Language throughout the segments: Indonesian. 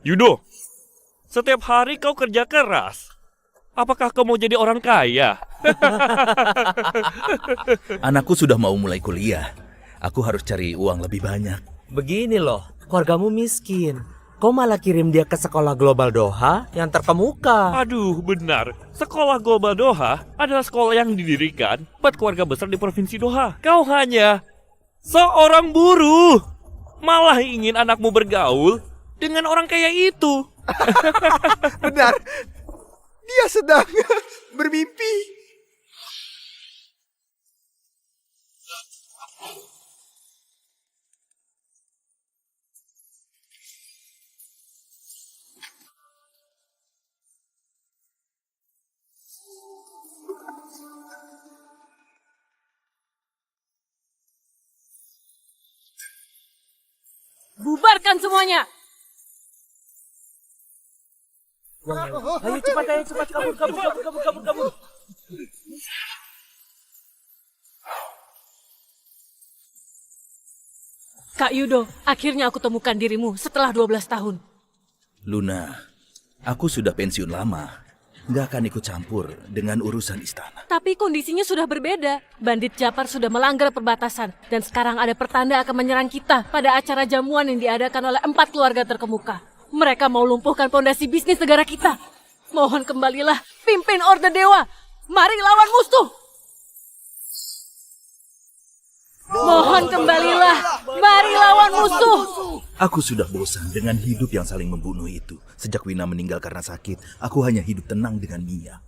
Yudo, setiap hari kau kerja keras. Apakah kau mau jadi orang kaya? Anakku sudah mau mulai kuliah. Aku harus cari uang lebih banyak. Begini loh, keluargamu miskin. Kau malah kirim dia ke sekolah global Doha yang terkemuka. Aduh, benar. Sekolah Global Doha adalah sekolah yang didirikan buat keluarga besar di Provinsi Doha. Kau hanya seorang buruh. Malah ingin anakmu bergaul dengan orang kaya itu. Benar. Dia sedang bermimpi. Bubarkan semuanya. Ayo cepat, kabur. Kak Yudo, akhirnya aku temukan dirimu setelah 12 tahun. Luna, aku sudah pensiun lama. Nggak akan ikut campur dengan urusan istana. Tapi kondisinya sudah berbeda. Bandit Japar sudah melanggar perbatasan. Dan sekarang ada pertanda akan menyerang kita pada acara jamuan yang diadakan oleh 4 keluarga terkemuka. Mereka mau lumpuhkan fondasi bisnis negara kita. Mohon kembalilah, pimpin Orde Dewa. Mari lawan musuh. Mohon kembalilah, mari lawan musuh. Aku sudah bosan dengan hidup yang saling membunuh itu. Sejak Wina meninggal karena sakit, aku hanya hidup tenang dengan Mia.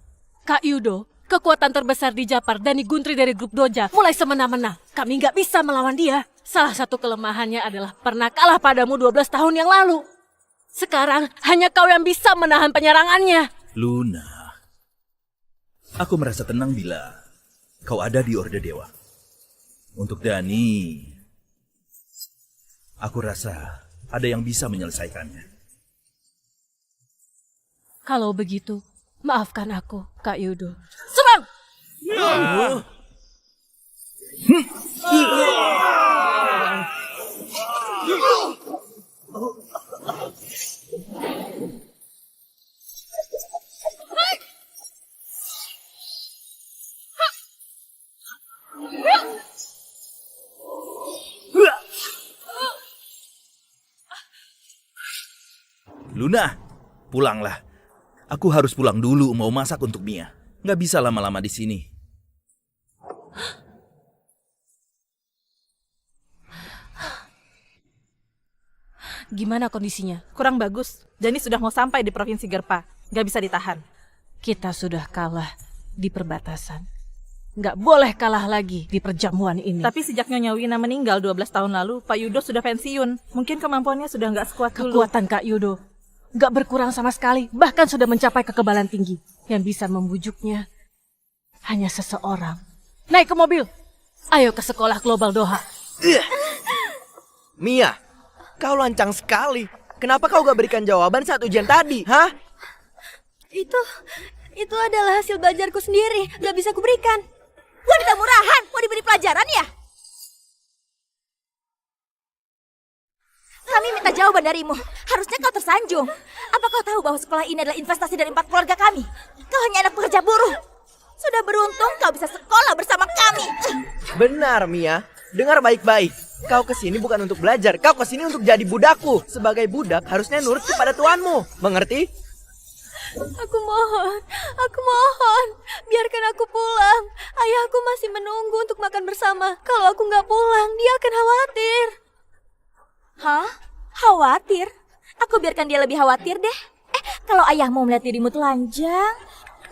Kak Yudo, kekuatan terbesar di Japar dan Guntri dari grup Doja mulai semena-mena. Kami nggak bisa melawan dia. Salah satu kelemahannya adalah pernah kalah padamu 12 tahun yang lalu. Sekarang hanya kau yang bisa menahan penyerangannya. Luna, aku merasa tenang bila kau ada di Orde Dewa. Untuk Dani, aku rasa ada yang bisa menyelesaikannya. Kalau begitu, maafkan aku, Kak Yudo. Serang! Luna, pulanglah. Aku harus pulang dulu mau masak untuk Mia. Nggak bisa lama-lama di sini. Gimana kondisinya? Kurang bagus. Jani sudah mau sampai di Provinsi Gerpa. Gak bisa ditahan. Kita sudah kalah di perbatasan. Nggak boleh kalah lagi di perjamuan ini. Tapi sejak Nyonya Wina meninggal 12 tahun lalu, Pak Yudo sudah pensiun. Mungkin kemampuannya sudah nggak sekuat dulu. Kekuatan Kak Yudo nggak berkurang sama sekali. Bahkan sudah mencapai kekebalan tinggi. Yang bisa membujuknya hanya seseorang. Naik ke mobil. Ayo ke sekolah Global Doha. Mia, kau lancang sekali. Kenapa kau gak berikan jawaban saat ujian tadi, hah? Itu adalah hasil belajarku sendiri. Gak bisa kuberikan. Wanita murahan, mau diberi pelajaran ya? Kami minta jawaban darimu. Harusnya kau tersanjung. Apa kau tahu bahwa sekolah ini adalah investasi dari 4 keluarga kami? Kau hanya anak pekerja buruh. Sudah beruntung kau bisa sekolah bersama kami. Benar, Mia. Dengar baik-baik. Kau kesini bukan untuk belajar. Kau kesini untuk jadi budakku. Sebagai budak harusnya nurut kepada tuanmu. Mengerti? Aku mohon. Biarkan aku pulang. Ayahku masih menunggu untuk makan bersama. Kalau aku nggak pulang, dia akan khawatir. Hah? Khawatir? Aku biarkan dia lebih khawatir deh. Kalau ayahmu melihat dirimu telanjang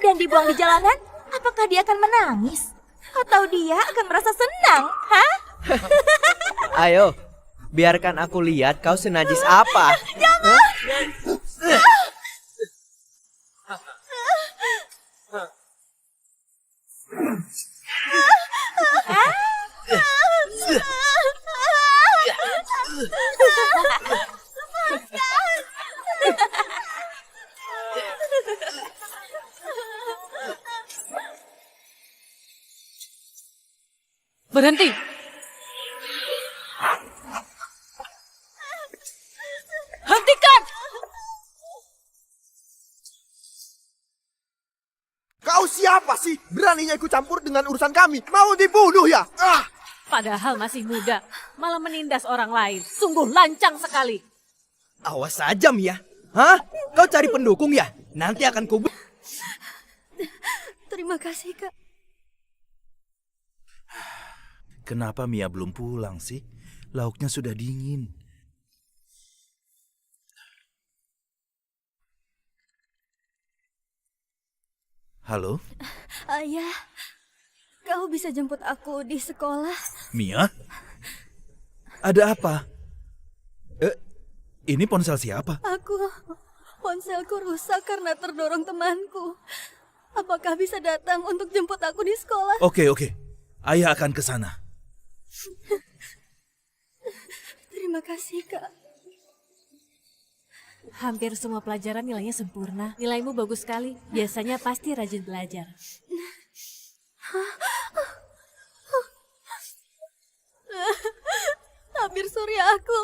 dan dibuang di jalanan, apakah dia akan menangis? Atau dia akan merasa senang? Hah? Ayo, biarkan aku lihat kau senajis apa. Jangan! Berhenti. Hentikan! siapa sih? Beraninya ikut campur dengan urusan kami. Mau dibunuh ya? Ah! Padahal masih muda, malah menindas orang lain. Sungguh lancang sekali. Awas saja, Mia. Hah? Kau cari pendukung ya? Nanti akan ku... Terima kasih, Kak. Kenapa Mia belum pulang sih? Lauknya sudah dingin. Halo, Ayah, kau bisa jemput aku di sekolah? Mia? Ada apa? Ini ponsel siapa? Ponselku rusak karena terdorong temanku. Apakah bisa datang untuk jemput aku di sekolah? Oke. Ayah akan ke sana. Terima kasih, Kak. Hampir semua pelajaran nilainya sempurna. Nilaimu bagus sekali. Biasanya pasti rajin belajar. Hampir suri aku.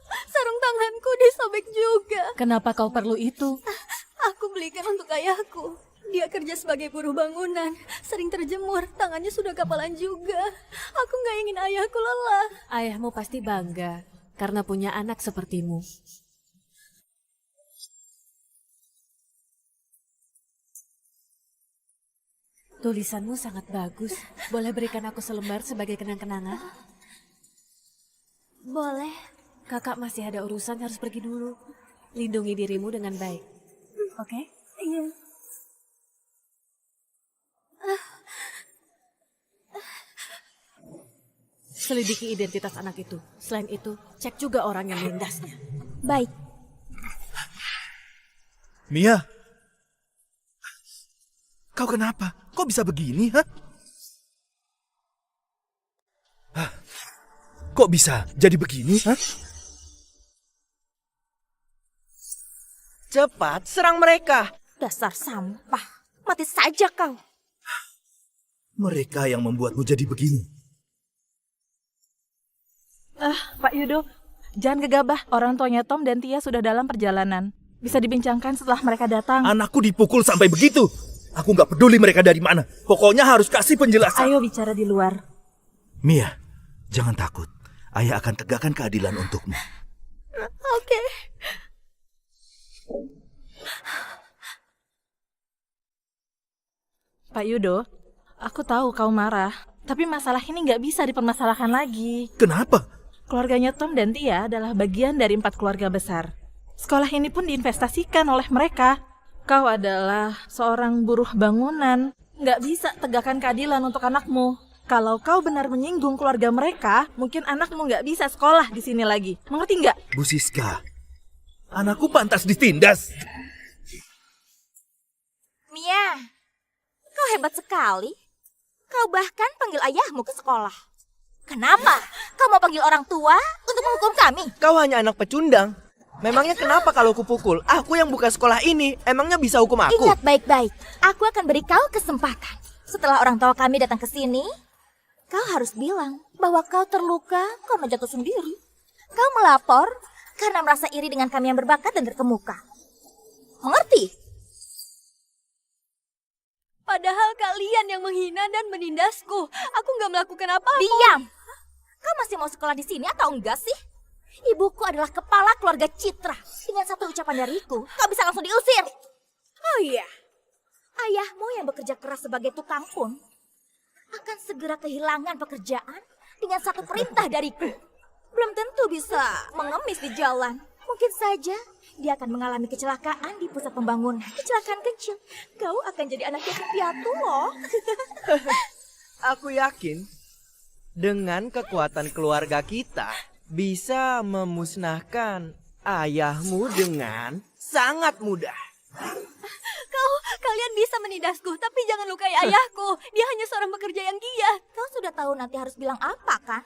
Sarung tanganku disobek juga. Kenapa kau perlu itu? Aku belikan untuk ayahku. Dia kerja sebagai buruh bangunan. Sering terjemur, tangannya sudah kapalan juga. Aku nggak ingin ayahku lelah. Ayahmu pasti bangga karena punya anak sepertimu. Tulisanmu sangat bagus. Boleh berikan aku selembar sebagai kenang-kenangan? Boleh. Kakak masih ada urusan, harus pergi dulu. Lindungi dirimu dengan baik. Oke? Iya. Selidiki identitas anak itu. Selain itu, cek juga orang yang melindasnya. Baik. Mia? Kau kenapa? Kok bisa begini, ha? Hah? Kok bisa jadi begini, ha? Cepat, serang mereka. Dasar sampah. Mati saja kau. Mereka yang membuatmu jadi begini. Pak Yudo, jangan gegabah. Orang tuanya Tom dan Tia sudah dalam perjalanan. Bisa dibincangkan setelah mereka datang. Anakku dipukul sampai begitu. Aku nggak peduli mereka dari mana. Pokoknya harus kasih penjelasan. Ayo bicara di luar. Mia, jangan takut. Ayah akan tegakkan keadilan untukmu. Oke. Pak Yudo, aku tahu kau marah. Tapi masalah ini nggak bisa dipermasalahkan lagi. Kenapa? Keluarganya Tom dan Tia adalah bagian dari 4 keluarga besar. Sekolah ini pun diinvestasikan oleh mereka. Kau adalah seorang buruh bangunan. Nggak bisa tegakkan keadilan untuk anakmu. Kalau kau benar menyinggung keluarga mereka, mungkin anakmu nggak bisa sekolah di sini lagi. Mengerti nggak? Bu Siska, anakku pantas ditindas. Mia, kau hebat sekali. Kau bahkan panggil ayahmu ke sekolah. Kenapa? Kau mau panggil orang tua untuk menghukum kami? Kau hanya anak pecundang. Memangnya kenapa kalau kupukul? Aku yang buka sekolah ini. Emangnya bisa hukum aku? Ingat baik-baik. Aku akan beri kau kesempatan. Setelah orang tua kami datang ke sini, kau harus bilang bahwa kau terluka karena jatuh sendiri. Kau melapor karena merasa iri dengan kami yang berbakat dan terkemuka. Mengerti? Padahal kalian yang menghina dan menindasku. Aku nggak melakukan apa-apa. Diam! Kau masih mau sekolah di sini atau enggak sih? Ibuku adalah kepala keluarga Citra. Dengan satu ucapan dariku, kau bisa langsung diusir. Oh iya, ayahmu yang bekerja keras sebagai tukang pun akan segera kehilangan pekerjaan dengan satu perintah dariku. Belum tentu bisa mengemis di jalan. Mungkin saja dia akan mengalami kecelakaan di pusat pembangunan. Kecelakaan kecil. Kau akan jadi anak yatim piatu loh. Aku yakin dengan kekuatan keluarga kita bisa memusnahkan ayahmu dengan sangat mudah. Kalian bisa menindasku, tapi jangan lukai ayahku. Dia hanya seorang pekerja yang giat. Kau sudah tahu nanti harus bilang apa kan?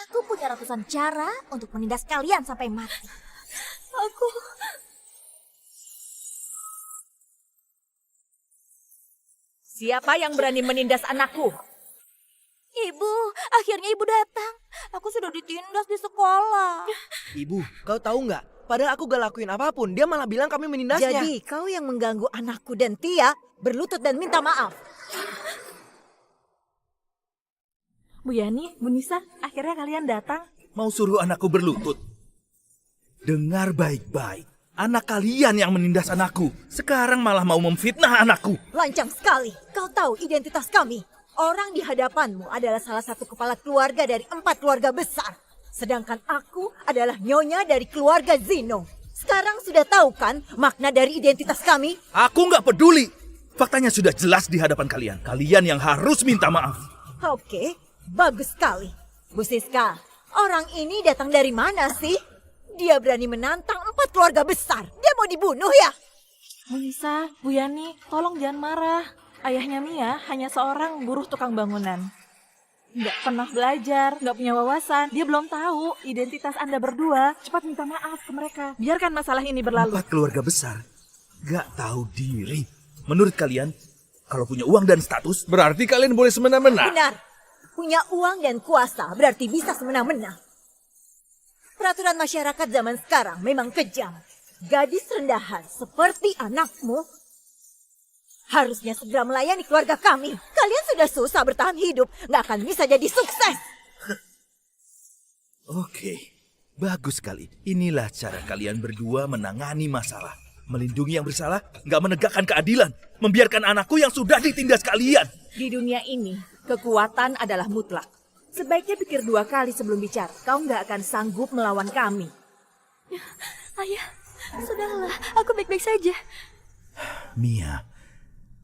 Aku punya ratusan cara untuk menindas kalian sampai mati. Aku... Siapa yang berani menindas anakku? Ibu, akhirnya ibu datang. Aku sudah ditindas di sekolah. Ibu, kau tahu nggak? Padahal aku gak lakuin apapun. Dia malah bilang kami menindasnya. Jadi kau yang mengganggu anakku dan Tia berlutut dan minta maaf. Bu Yani, Bu Nisa, akhirnya kalian datang. Mau suruh anakku berlutut? Dengar baik-baik. Anak kalian yang menindas anakku. Sekarang malah mau memfitnah anakku. Lancang sekali. Kau tahu identitas kami. Orang di hadapanmu adalah salah satu kepala keluarga dari 4 keluarga besar. Sedangkan aku adalah nyonya dari keluarga Zino. Sekarang sudah tahu kan makna dari identitas kami? Aku nggak peduli. Faktanya sudah jelas di hadapan kalian. Kalian yang harus minta maaf. Oke, bagus sekali. Bu Siska, orang ini datang dari mana sih? Dia berani menantang 4 keluarga besar. Dia mau dibunuh ya? Bu Nisa, Bu Yani, tolong jangan marah. Ayahnya Mia hanya seorang buruh tukang bangunan. Nggak pernah belajar, nggak punya wawasan. Dia belum tahu identitas Anda berdua. Cepat minta maaf ke mereka. Biarkan masalah ini berlalu. 4 keluarga besar nggak tahu diri. Menurut kalian, kalau punya uang dan status, Berarti kalian boleh semena-mena. Benar. Punya uang dan kuasa berarti bisa semena-mena. Peraturan masyarakat zaman sekarang memang kejam. Gadis rendahan seperti anakmu harusnya segera melayani keluarga kami. Kalian sudah susah bertahan hidup, nggak akan bisa jadi sukses. Oke, bagus sekali. Inilah cara kalian berdua menangani masalah. Melindungi yang bersalah, nggak menegakkan keadilan. Membiarkan anakku yang sudah ditindas kalian. Di dunia ini, kekuatan adalah mutlak. Sebaiknya pikir 2 kali sebelum bicara. Kau nggak akan sanggup melawan kami. Ayah, sudahlah, aku baik-baik saja. Mia,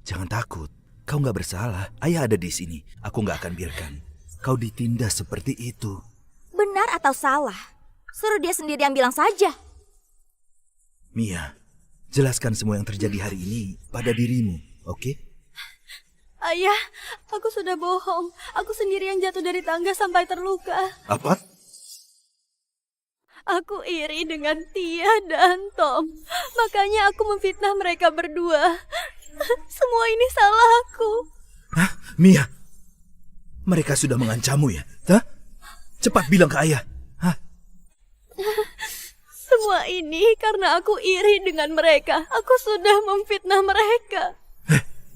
jangan takut. Kau nggak bersalah. Ayah ada di sini. Aku nggak akan biarkan kau ditindas seperti itu. Benar atau salah? Suruh dia sendiri yang bilang saja. Mia, jelaskan semua yang terjadi hari ini pada dirimu, oke? Ayah, aku sudah bohong. Aku sendiri yang jatuh dari tangga sampai terluka. Apa? Aku iri dengan Tia dan Tom. Makanya aku memfitnah mereka berdua. Semua ini salah aku. Hah? Mia, mereka sudah mengancammu ya? Hah? Cepat bilang ke ayah. Hah? Semua ini karena aku iri dengan mereka. Aku sudah memfitnah mereka.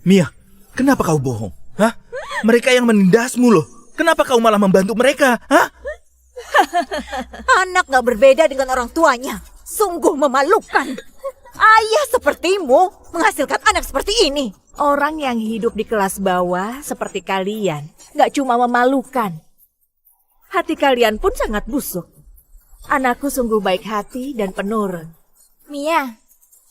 Mia, kenapa kau bohong? Hah? Mereka yang menindasmu loh. Kenapa kau malah membantu mereka? Hah? Anak gak berbeda dengan orang tuanya. Sungguh memalukan. Ayah sepertimu menghasilkan anak seperti ini. Orang yang hidup di kelas bawah seperti kalian nggak cuma memalukan. Hati kalian pun sangat busuk. Anakku sungguh baik hati dan penurun. Mia,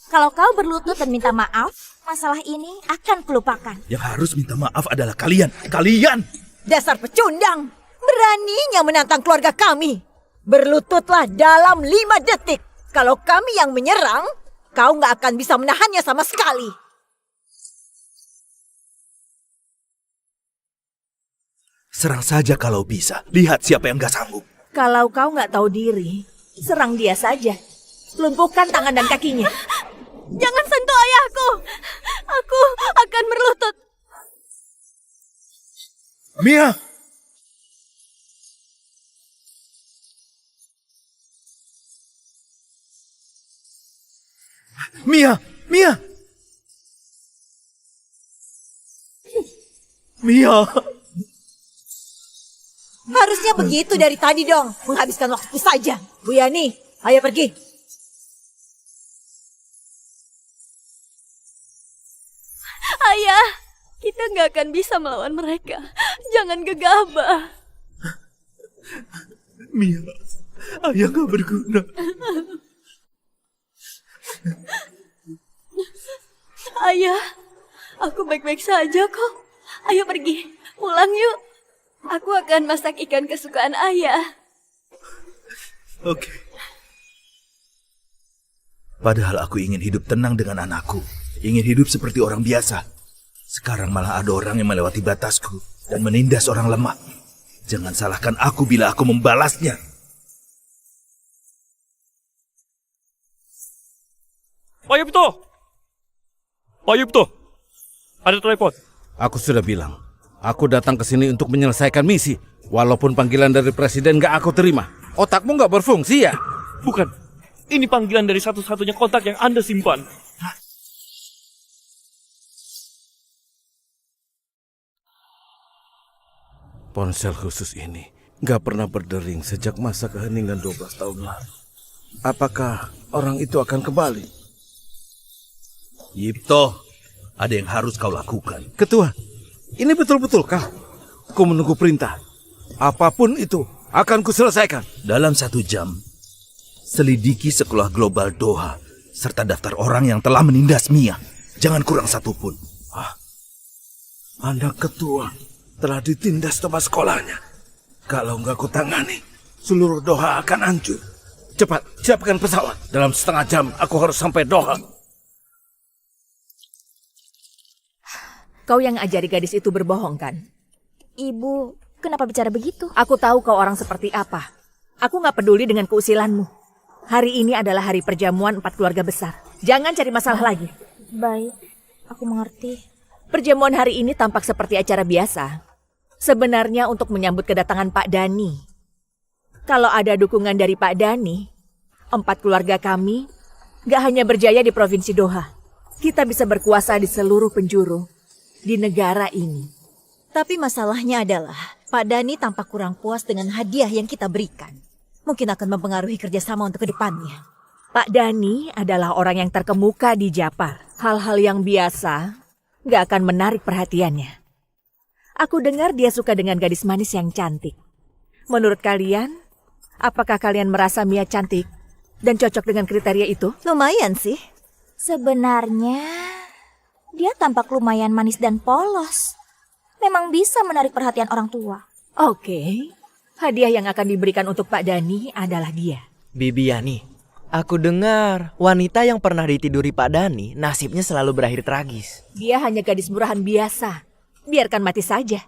kalau kau berlutut dan minta maaf, masalah ini akan kulupakan. Yang harus minta maaf adalah kalian. Kalian! Dasar pecundang, beraninya menantang keluarga kami. Berlututlah dalam 5 detik. Kalau kami yang menyerang, kau nggak akan bisa menahannya sama sekali. Serang saja kalau bisa. Lihat siapa yang gak sanggup. Kalau kau nggak tahu diri, serang dia saja. Lumpuhkan tangan dan kakinya. Jangan sentuh ayahku. Aku akan berlutut. Mia! Mia! Mia! Mia! Harusnya begitu dari tadi dong. Menghabiskan waktu saja. Bu Yani, ayo pergi. Ayah, kita nggak akan bisa melawan mereka. Jangan gegabah. Mia, ayah gak berguna. Ayah, aku baik-baik saja kok. Ayo pergi, pulang yuk. Aku akan masak ikan kesukaan ayah. Oke. Padahal aku ingin hidup tenang dengan anakku. Ingin hidup seperti orang biasa. Sekarang malah ada orang yang melewati batasku dan menindas orang lemah. Jangan salahkan aku bila aku membalasnya. Pak Yupto! Pak Yupto! Ada telepon. Aku sudah bilang, aku datang ke sini untuk menyelesaikan misi. Walaupun panggilan dari presiden gak aku terima. Otakmu gak berfungsi ya? Bukan. Ini panggilan dari satu-satunya kontak yang Anda simpan. Ponsel khusus ini nggak pernah berdering sejak masa keheningan 12 tahun lalu. Apakah orang itu akan kembali? Yipto, ada yang harus kau lakukan. Ketua, ini betul-betul kau. Ku menunggu perintah. Apapun itu akan kuselesaikan. Dalam 1 jam, selidiki sekolah global Doha serta daftar orang yang telah menindas Mia. Jangan kurang satupun. Anak ketua telah ditindas tempat sekolahnya. Kalau nggak kutangani, seluruh Doha akan hancur. Cepat, siapkan pesawat. Dalam setengah jam aku harus sampai Doha. Kau yang ajari gadis itu berbohong, kan? Ibu, kenapa bicara begitu? Aku tahu kau orang seperti apa. Aku nggak peduli dengan keusilanmu. Hari ini adalah hari perjamuan 4 keluarga besar. Jangan cari masalah lagi. Baik, aku mengerti. Perjamuan hari ini tampak seperti acara biasa. Sebenarnya untuk menyambut kedatangan Pak Dani. Kalau ada dukungan dari Pak Dani, 4 keluarga kami nggak hanya berjaya di Provinsi Doha. Kita bisa berkuasa di seluruh penjuru di negara ini. Tapi masalahnya adalah Pak Dani tampak kurang puas dengan hadiah yang kita berikan. Mungkin akan mempengaruhi kerjasama untuk kedepannya. Pak Dani adalah orang yang terkemuka di Japar. Hal-hal yang biasa nggak akan menarik perhatiannya. Aku dengar dia suka dengan gadis manis yang cantik. Menurut kalian, apakah kalian merasa Mia cantik dan cocok dengan kriteria itu? Lumayan sih. Sebenarnya, dia tampak lumayan manis dan polos. Memang bisa menarik perhatian orang tua. Oke, hadiah yang akan diberikan untuk Pak Dani adalah dia. Bibi Yani, aku dengar wanita yang pernah ditiduri Pak Dani nasibnya selalu berakhir tragis. Dia hanya gadis murahan biasa. Biarkan mati saja.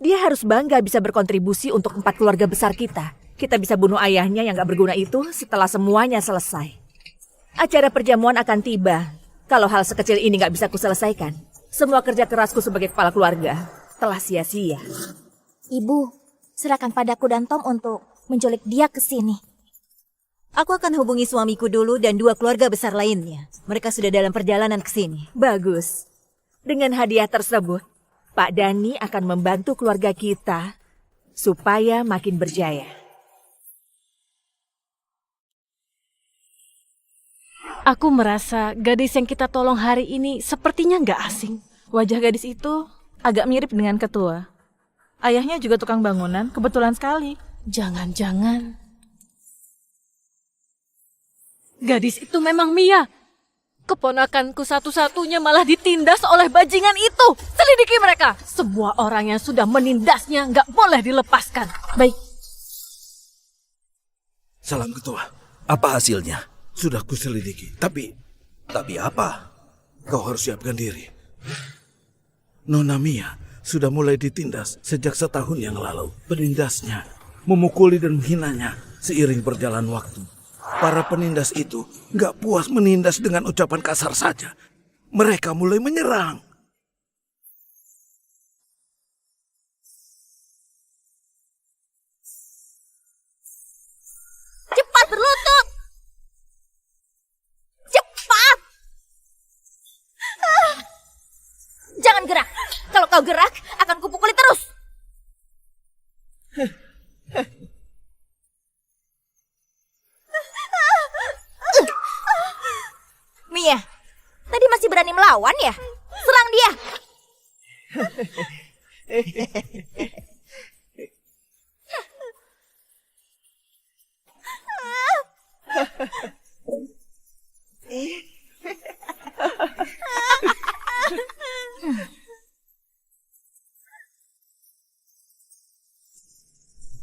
Dia harus bangga bisa berkontribusi untuk 4 keluarga besar kita. Kita bisa bunuh ayahnya yang gak berguna itu setelah semuanya selesai. Acara perjamuan akan tiba. Kalau hal sekecil ini gak bisa kuselesaikan, semua kerja kerasku sebagai kepala keluarga telah sia-sia. Ibu, serahkan padaku dan Tom untuk menculik dia ke sini. Aku akan hubungi suamiku dulu dan 2 keluarga besar lainnya. Mereka sudah dalam perjalanan ke sini. Bagus. Dengan hadiah tersebut, Pak Dani akan membantu keluarga kita supaya makin berjaya. Aku merasa gadis yang kita tolong hari ini sepertinya nggak asing. Wajah gadis itu agak mirip dengan ketua. Ayahnya juga tukang bangunan, kebetulan sekali. Jangan-jangan gadis itu memang Mia. Keponakanku satu-satunya malah ditindas oleh bajingan itu. Selidiki mereka. Semua orang yang sudah menindasnya nggak boleh dilepaskan. Baik. Salam ketua. Apa hasilnya? Sudah kuselidiki. Tapi apa? kau harus siapkan diri. Nona Mia sudah mulai ditindas sejak setahun yang lalu. Penindasnya memukuli dan menghinanya seiring berjalan waktu. Para penindas itu nggak puas menindas dengan ucapan kasar saja. Mereka mulai menyerang. Cepat berlutut! Cepat! Jangan gerak. Kalau kau gerak, akan kupukuli terus. Mia, tadi masih berani melawan ya? Serang dia!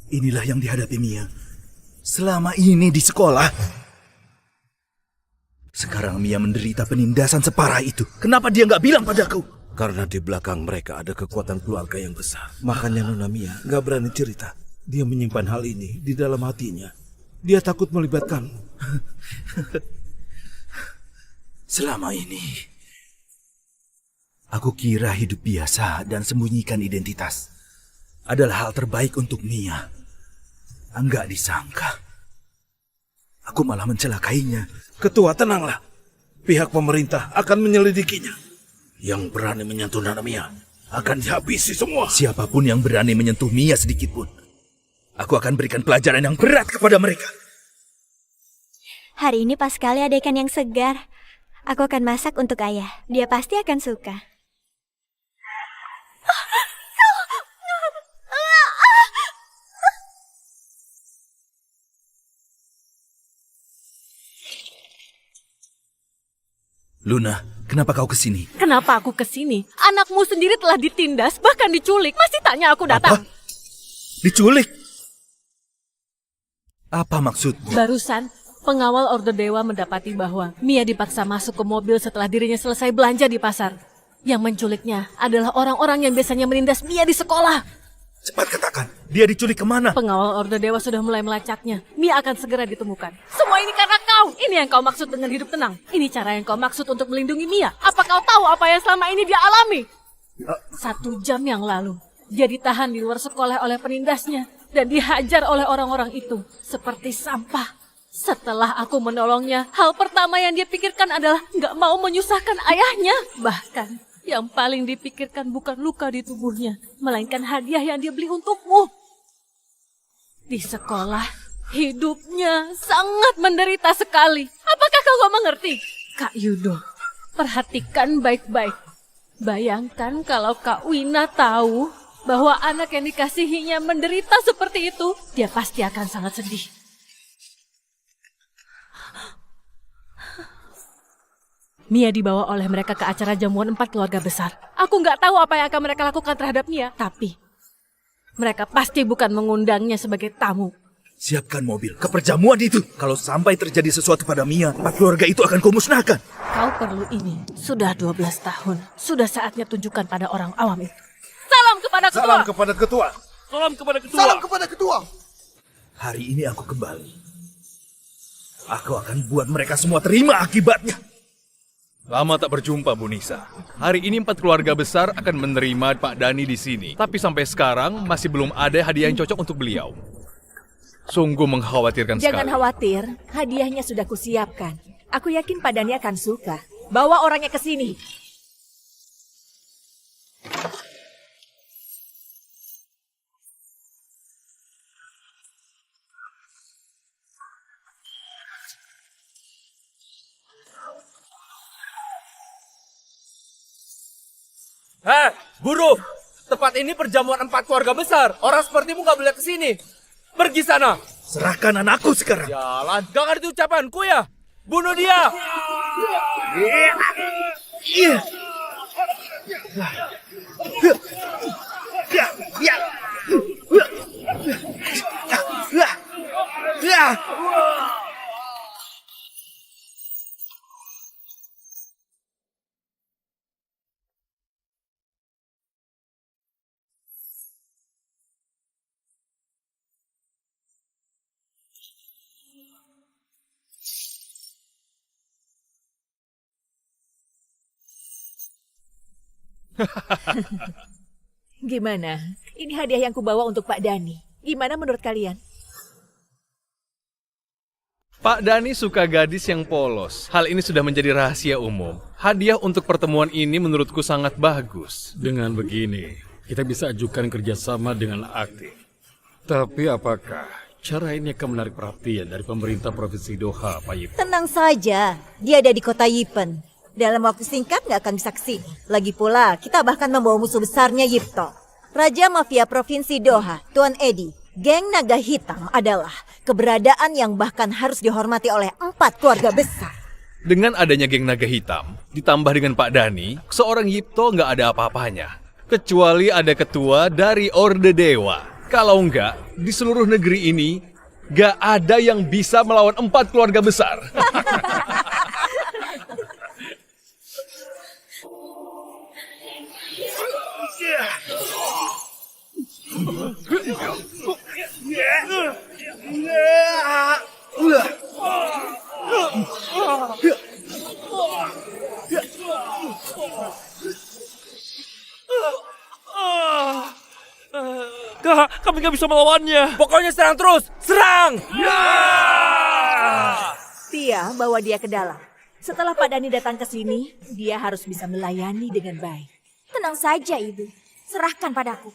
Inilah yang dihadapi Mia selama ini di sekolah. Sekarang Mia menderita penindasan separah itu. Kenapa dia nggak bilang padaku? Karena di belakang mereka ada kekuatan keluarga yang besar. Makanya Nona Mia nggak berani cerita. Dia menyimpan hal ini di dalam hatinya. Dia takut melibatkanmu. Selama ini, aku kira hidup biasa dan sembunyikan identitas adalah hal terbaik untuk Mia. Enggak disangka, Aku malah mencelakainya. Ketua, tenanglah. Pihak pemerintah akan menyelidikinya. Yang berani menyentuh Nona Mia akan dihabisi semua. Siapapun yang berani menyentuh Mia sedikit pun, aku akan berikan pelajaran yang berat kepada mereka. Hari ini pas sekali ada ikan yang segar. Aku akan masak untuk ayah. Dia pasti akan suka. Luna, kenapa kau kesini? Kenapa aku kesini? Anakmu sendiri telah ditindas, bahkan diculik. Masih tanya aku datang. Apa? Diculik? Apa maksudmu? Barusan, pengawal Orde Dewa mendapati bahwa Mia dipaksa masuk ke mobil setelah dirinya selesai belanja di pasar. Yang menculiknya adalah orang-orang yang biasanya menindas Mia di sekolah. Cepat katakan, dia diculik kemana? Pengawal Orde Dewa sudah mulai melacaknya. Mia akan segera ditemukan. Semua ini karena kau. Ini yang kau maksud dengan hidup tenang. Ini cara yang kau maksud untuk melindungi Mia. Apa kau tahu apa yang selama ini dia alami? 1 jam yang lalu, dia ditahan di luar sekolah oleh penindasnya dan dihajar oleh orang-orang itu seperti sampah. Setelah aku menolongnya, hal pertama yang dia pikirkan adalah nggak mau menyusahkan ayahnya. Bahkan, yang paling dipikirkan bukan luka di tubuhnya, melainkan hadiah yang dia beli untukmu. Di sekolah, hidupnya sangat menderita sekali. Apakah kau gak mengerti? Kak Yudo, perhatikan baik-baik. Bayangkan kalau Kak Wina tahu bahwa anak yang dikasihinya menderita seperti itu, dia pasti akan sangat sedih. Mia dibawa oleh mereka ke acara jamuan 4 keluarga besar. Aku nggak tahu apa yang akan mereka lakukan terhadap Mia, tapi mereka pasti bukan mengundangnya sebagai tamu. Siapkan mobil ke perjamuan itu. Kalau sampai terjadi sesuatu pada Mia, 4 keluarga itu akan kau musnahkan. Kau perlu ini. Sudah 12 tahun. Sudah saatnya tunjukkan pada orang awam itu. Salam kepada ketua! Salam kepada ketua. Salam kepada ketua. Salam kepada ketua. Hari ini aku kembali. Aku akan buat mereka semua terima akibatnya. Lama tak berjumpa, Bu Nisa. Hari ini 4 keluarga besar akan menerima Pak Dani di sini. Tapi sampai sekarang masih belum ada hadiah yang cocok untuk beliau. Sungguh mengkhawatirkan sekali. Jangan khawatir, hadiahnya sudah kusiapkan. Aku yakin Pak Dani akan suka. Bawa orangnya ke sini. Heh, buruh! Tempat ini perjamuan 4 keluarga besar. Orang sepertimu nggak boleh kesini. Pergi sana. Serahkan anakku sekarang. Jalan. Gak ngerti ucapanku ya? Bunuh dia. Gimana? Ini hadiah yang kubawa untuk Pak Dani. Gimana menurut kalian? Pak Dani suka gadis yang polos. Hal ini sudah menjadi rahasia umum. Hadiah untuk pertemuan ini menurutku sangat bagus. Dengan begini, kita bisa ajukan kerjasama dengan aktif. Tapi apakah cara ini akan menarik perhatian dari pemerintah Provinsi Doha, Pak Yip? Tenang saja, dia ada di kota Yipen. Dalam waktu singkat nggak akan bisa kesini. Lagi pula, kita bahkan membawa musuh besarnya Yipto. Raja Mafia Provinsi Doha, Tuan Edi. Geng Naga Hitam adalah keberadaan yang bahkan harus dihormati oleh 4 keluarga besar. Dengan adanya geng naga hitam, ditambah dengan Pak Dani, seorang Yipto nggak ada apa-apanya. Kecuali ada ketua dari Orde Dewa. Kalau nggak, di seluruh negeri ini, nggak ada yang bisa melawan 4 keluarga besar. Kak, kami nggak bisa melawannya. Pokoknya serang terus. Serang! dia bawa dia ke dalam. Setelah Pak Dani datang ke sini, dia harus bisa melayani dengan baik. Tenang saja, Ibu. Serahkan padaku.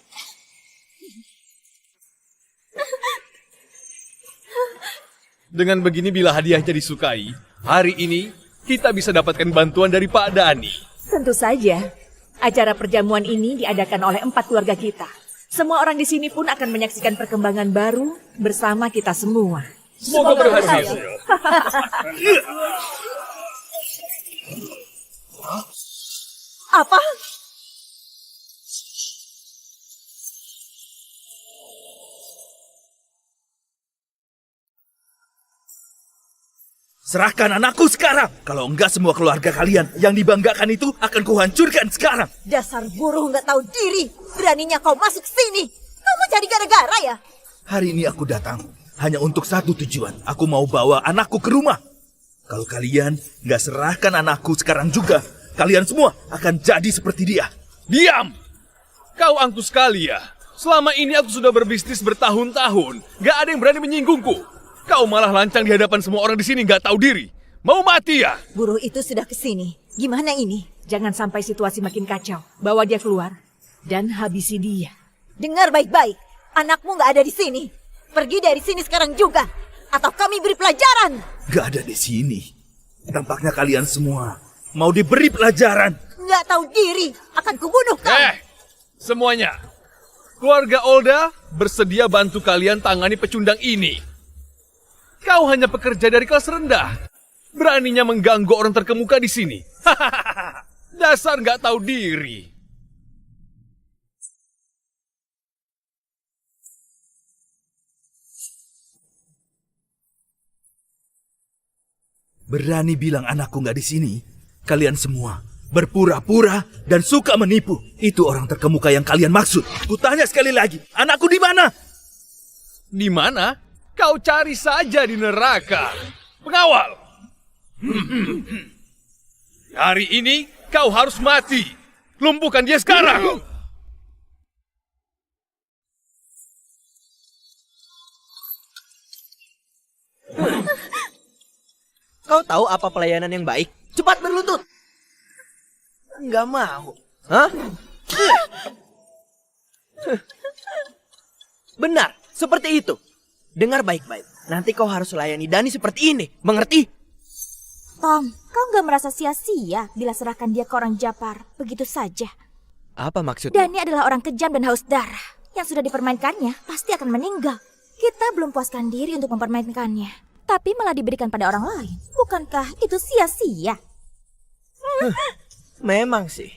Dengan begini bila hadiahnya disukai, hari ini kita bisa dapatkan bantuan dari Pak Dani. Tentu saja. Acara perjamuan ini diadakan oleh 4 keluarga kita. Semua orang di sini pun akan menyaksikan perkembangan baru bersama kita semua. Semoga berhasil. Apa? Serahkan anakku sekarang. Kalau enggak semua keluarga kalian yang dibanggakan itu akan kuhancurkan sekarang. Dasar buruh nggak tahu diri. Beraninya kau masuk sini. Kamu jadi gara-gara ya? Hari ini aku datang hanya untuk satu tujuan. Aku mau bawa anakku ke rumah. Kalau kalian nggak serahkan anakku sekarang juga, kalian semua akan jadi seperti dia. Diam! Kau angkuh sekali ya. Selama ini aku sudah berbisnis bertahun-tahun. Gak ada yang berani menyinggungku. Kau malah lancang di hadapan semua orang di sini gak tahu diri. Mau mati ya? Buruh itu sudah kesini. Gimana ini? Jangan sampai situasi makin kacau. Bawa dia keluar dan habisi dia. Dengar baik-baik. Anakmu nggak ada di sini. Pergi dari sini sekarang juga. Atau kami beri pelajaran. Gak ada di sini. Tampaknya kalian semua mau diberi pelajaran. Nggak tahu diri. Akan kubunuh kau. Semuanya. Keluarga Olda bersedia bantu kalian tangani pecundang ini. Kau hanya pekerja dari kelas rendah. Beraninya mengganggu orang terkemuka di sini. Dasar nggak tahu diri. Berani bilang anakku nggak di sini. Kalian semua berpura-pura dan suka menipu. Itu orang terkemuka yang kalian maksud. Kutanya sekali lagi, anakku di mana? Di mana? Kau cari saja di neraka. Pengawal. Hari ini kau harus mati. Lumpuhkan dia sekarang. Kau tahu apa pelayanan yang baik? Cepat berlutut. Nggak mau. Hah? Benar, seperti itu. Dengar baik-baik. Nanti kau harus layani Dani seperti ini. Mengerti? Tom, kau nggak merasa sia-sia bila serahkan dia ke orang Japar begitu saja? Apa maksudnya? Dani adalah orang kejam dan haus darah. Yang sudah dipermainkannya pasti akan meninggal. Kita belum puaskan diri untuk mempermainkannya. Tapi malah diberikan pada orang lain. Bukankah itu sia-sia? Memang sih.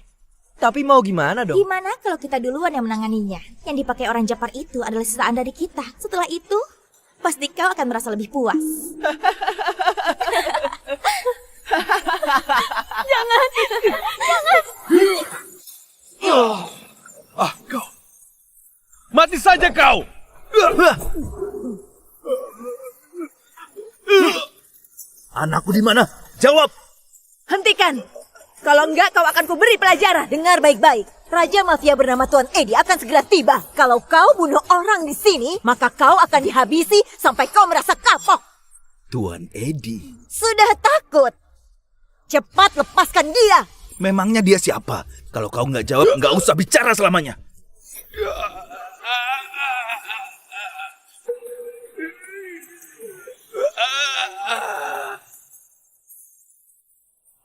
Tapi mau gimana dong? Gimana kalau kita duluan yang menanganinya? Yang dipakai orang Japar itu adalah sisaan dari kita. Setelah itu, pasti kau akan merasa lebih puas. Jangan. Kau. Mati saja kau. Anakku di mana? Jawab. Hentikan. Kalau enggak, kau akan kuberi pelajaran. Dengar baik-baik. Raja Mafia bernama Tuan Edi akan segera tiba. Kalau kau bunuh orang di sini, maka kau akan dihabisi sampai kau merasa kapok. Tuan Edi. Sudah takut? Cepat lepaskan dia. Memangnya dia siapa? Kalau kau nggak jawab, nggak usah bicara selamanya.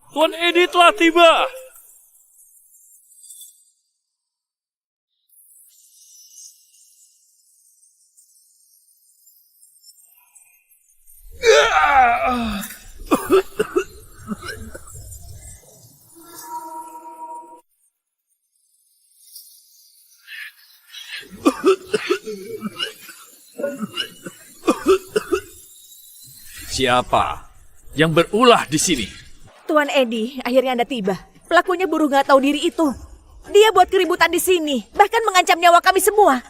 Tuan Edi telah tiba. Siapa yang berulah di sini? Tuan Edi, akhirnya Anda tiba. Pelakunya buruh nggak tahu diri itu. Dia buat keributan di sini, bahkan mengancam nyawa kami semua.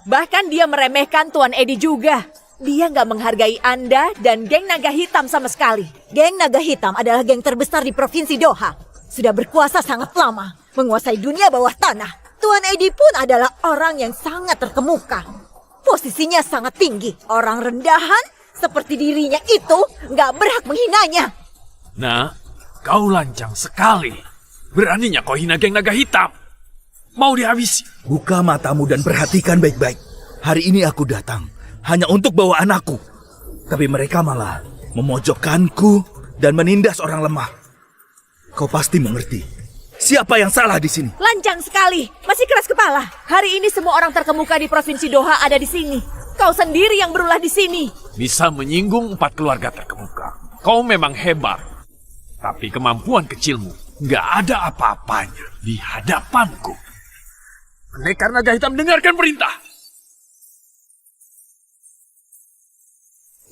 Bahkan dia meremehkan Tuan Edi juga. Dia nggak menghargai Anda dan geng Naga Hitam sama sekali. Geng Naga Hitam adalah geng terbesar di Provinsi Doha. Sudah berkuasa sangat lama, menguasai dunia bawah tanah. Tuan Edi pun adalah orang yang sangat terkemuka. Posisinya sangat tinggi, orang rendahan, seperti dirinya itu nggak berhak menghinanya. Nah, kau lancang sekali. Beraninya kau hina geng naga hitam. Mau dihabisi. Buka matamu dan perhatikan baik-baik. Hari ini aku datang hanya untuk bawa anakku. Tapi mereka malah memojokkanku dan menindas orang lemah. Kau pasti mengerti. Siapa yang salah di sini? Lancang sekali, masih keras kepala. Hari ini semua orang terkemuka di Provinsi Doha ada di sini. Kau sendiri yang berulah di sini. Bisa menyinggung 4 keluarga terkemuka. Kau memang hebat. Tapi kemampuan kecilmu nggak ada apa-apanya di hadapanku. Pendekar naga hitam dengarkan perintah.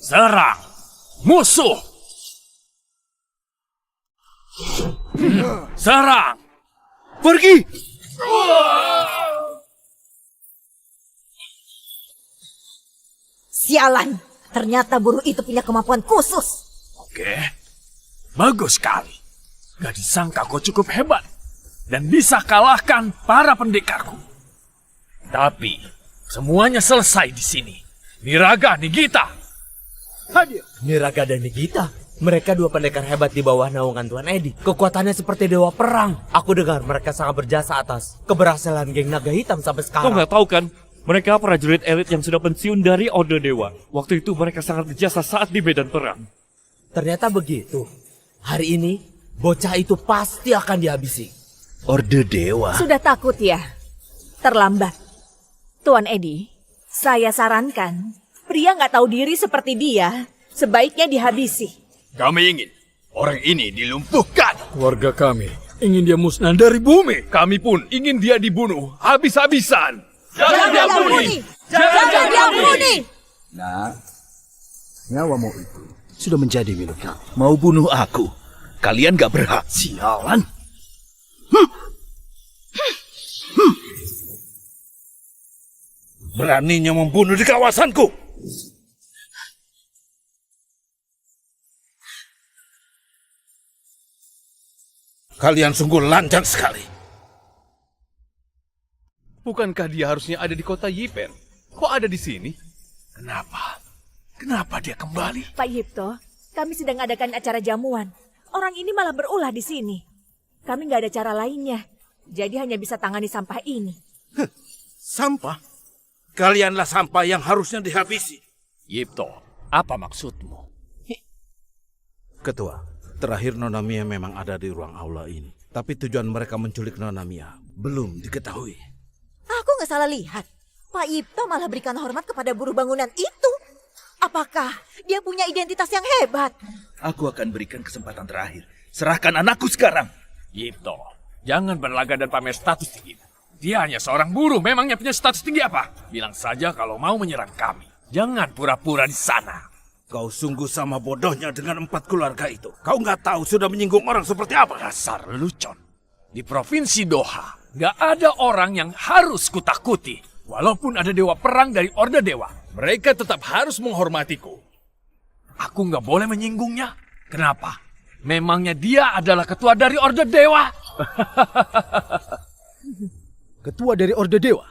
Serang musuh. Serang. Pergi! Sialan, ternyata buruh itu punya kemampuan khusus. Oke, bagus sekali. Gak disangka kau cukup hebat dan bisa kalahkan para pendekarku. Tapi semuanya selesai di sini. Niraga, Nigita. Hadir. Niraga dan Nigita. Mereka dua pendekar hebat di bawah naungan Tuan Edi. Kekuatannya seperti dewa perang. Aku dengar mereka sangat berjasa atas keberhasilan geng naga hitam sampai Kau sekarang. nggak tahu kan? Mereka prajurit elit yang sudah pensiun dari Orde Dewa. Waktu itu mereka sangat berjasa saat di medan perang. Ternyata begitu. Hari ini, bocah itu pasti akan dihabisi. Orde Dewa? Sudah takut ya? Terlambat. Tuan Edi, saya sarankan, pria nggak tahu diri seperti dia, sebaiknya dihabisi. Kami ingin orang ini dilumpuhkan. Keluarga kami ingin dia musnah dari bumi. Kami pun ingin dia dibunuh habis-habisan. Jangan diampuni! Jangan diampuni! Nah, nyawamu itu sudah menjadi milik kami. Mau bunuh aku? Kalian gak berhak. Sialan. Beraninya membunuh di kawasanku. Kalian sungguh lancang sekali. Bukankah dia harusnya ada di kota Yipen? Kok ada di sini? Kenapa? Kenapa dia kembali? Pak Yipto, kami sedang adakan acara jamuan. Orang ini malah berulah di sini. Kami nggak ada cara lainnya, jadi hanya bisa tangani sampah ini. Sampah? Kalianlah sampah yang harusnya dihabisi. Yipto, apa maksudmu? Ketua, terakhir Nona Mia memang ada di ruang aula ini. Tapi tujuan mereka menculik Nona Mia belum diketahui. Aku nggak salah lihat. Pak Yipto malah berikan hormat kepada buruh bangunan itu. Apakah dia punya identitas yang hebat? Aku akan berikan kesempatan terakhir. Serahkan anakku sekarang. Yipto, jangan berlagak dan pamer status tinggi. Dia hanya seorang buruh, memangnya punya status tinggi apa? Bilang saja kalau mau menyerang kami. Jangan pura-pura di sana. Kau sungguh sama bodohnya dengan 4 keluarga itu. Kau nggak tahu sudah menyinggung orang seperti apa. Dasar lelucon. Di Provinsi Doha, nggak ada orang yang harus kutakuti. Walaupun ada dewa perang dari Orde Dewa, mereka tetap harus menghormatiku. Aku nggak boleh menyinggungnya. Kenapa? Memangnya dia adalah ketua dari Orde Dewa? Ketua dari Orde Dewa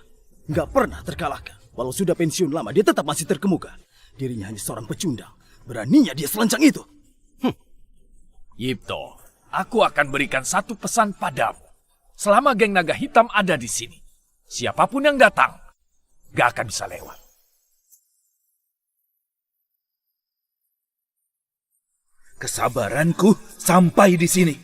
nggak pernah terkalahkan. Walau sudah pensiun lama, dia tetap masih terkemuka. Dirinya hanya seorang pecundang. Beraninya dia selancang itu. Yipto, aku akan berikan satu pesan padamu. Selama geng naga hitam ada di sini, siapapun yang datang, gak akan bisa lewat. Kesabaranku sampai di sini.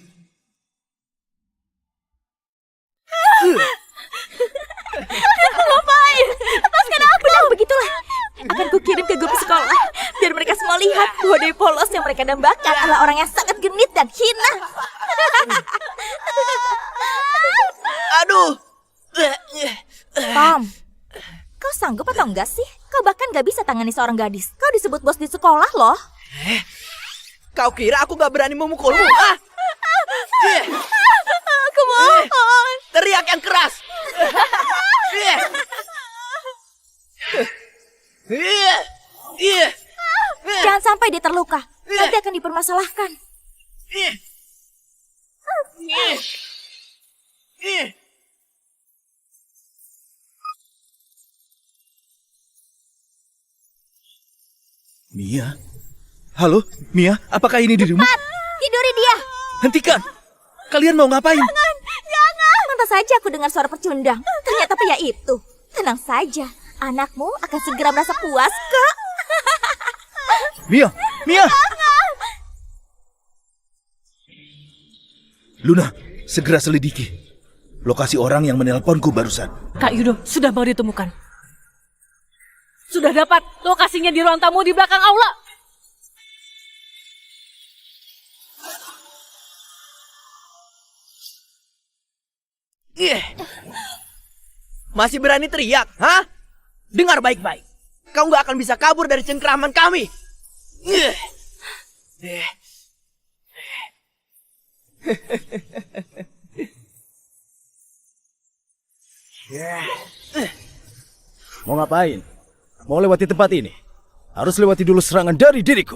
Ngapain? Lepaskan aku! Nah, begitulah. Akan kukirim ke grup sekolah, biar mereka semua lihat bahwa Dewi Polos yang mereka dambakan adalah orang yang sangat genit dan hina. Aduh. Tom, kau sanggup atau enggak sih? Kau bahkan gak bisa tangani seorang gadis. Kau disebut bos di sekolah loh. Kau kira aku gak berani memukulmu? Aku mohon. Teriak yang keras. Jangan sampai dia terluka. Nanti akan dipermasalahkan. Mia? Halo, Mia, apakah ini dirimu? Cepat, tiduri dia. Hentikan! Kalian mau ngapain? Jangan. Pantas saja aku dengar suara pecundang. Ternyata pria itu. Tenang saja, anakmu akan segera merasa puas kok. Mia! Luna, segera selidiki lokasi orang yang menelponku barusan. Kak Yudo, sudah mau ditemukan. Sudah dapat, lokasinya di ruang tamu di belakang aula. Masih berani teriak, hah? Dengar baik-baik. Kau nggak akan bisa kabur dari cengkraman kami. Mau ngapain? Mau lewati tempat ini? Harus lewati dulu serangan dari diriku.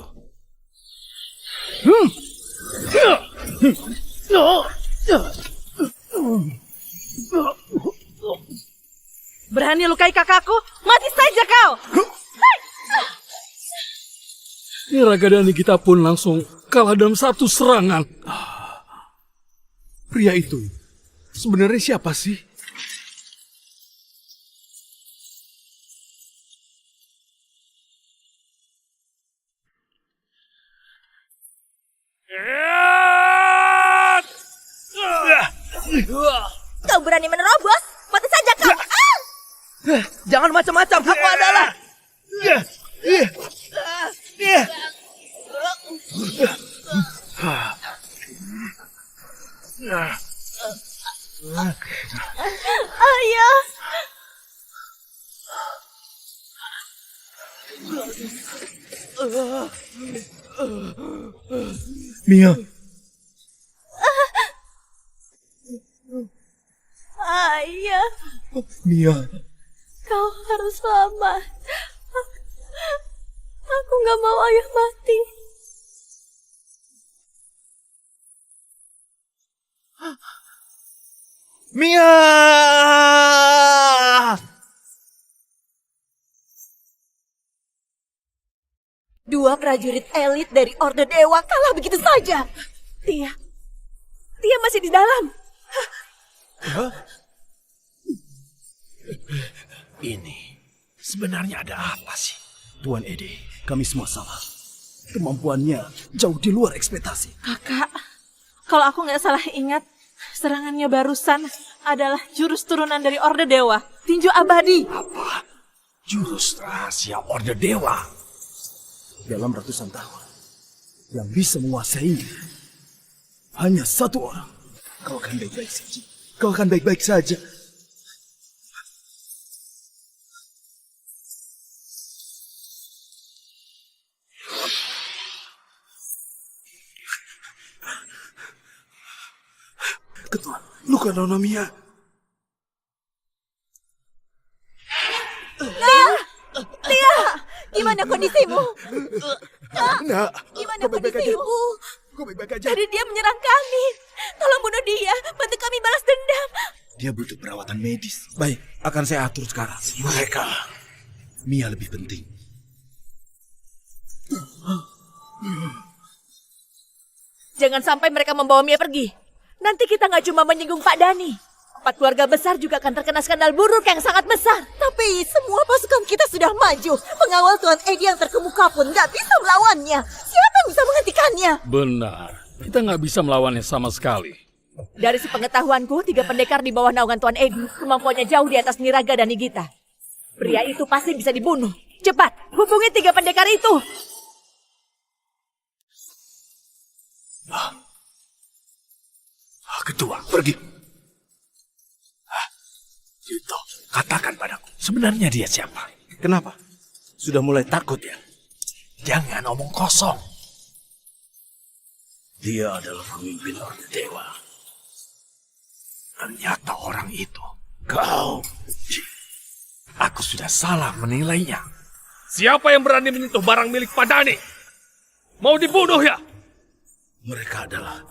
Berani lukai kakakku? Mati saja kau! Niraga dan Nigita pun langsung kalah dalam satu serangan. Pria itu sebenarnya siapa sih? Kau berani menerobos? Mati saja kau! Jangan macam-macam, aku adalah... Ayah! Mia! Ayah, Mia! kau harus selamat. Aku nggak mau ayah mati. Mia! Dua prajurit elit dari Orde Dewa kalah begitu saja. Dia masih di dalam. Ini sebenarnya ada apa sih? Tuan Edi, kami semua salah. Kemampuannya jauh di luar ekspektasi. Kakak, kalau aku nggak salah ingat, serangannya barusan adalah jurus turunan dari Orde Dewa, tinju abadi. Apa? Jurus rahasia Orde Dewa? Dalam ratusan tahun, yang bisa menguasainya hanya satu orang. Kau akan baik-baik saja. Kau akan baik-baik saja. Ketua, luka Nona Mia. Tia, gimana kondisimu? Nak, Gimana kau baik-baik aja. kondisimu? Kau baik-baik aja. Tadi dia menyerang kami. Tolong bunuh dia, bantu kami balas dendam. Dia butuh perawatan medis. Baik, akan saya atur sekarang. Mereka. Mia lebih penting. Jangan sampai mereka membawa Mia pergi. Nanti kita nggak cuma menyinggung Pak Dani. 4 keluarga besar juga akan terkena skandal buruk yang sangat besar. Tapi semua pasukan kita sudah maju. Pengawal Tuan Edi yang terkemuka pun nggak bisa melawannya. Siapa yang bisa menghentikannya? Benar, kita nggak bisa melawannya sama sekali. Dari sepengetahuanku, 3 pendekar di bawah naungan Tuan Edi kemampuannya jauh di atas Niraga dan Nigita. Pria itu pasti bisa dibunuh. Cepat, hubungi 3 pendekar itu. Ketua, pergi. Yuto, katakan padaku, sebenarnya dia siapa? Kenapa? Sudah mulai takut ya? Jangan omong kosong. Dia adalah pemimpin Orde Dewa. Ternyata orang itu kau. Aku sudah salah menilainya. Siapa yang berani menyentuh barang milik Pak Dani? Mau dibunuh ya? Mereka adalah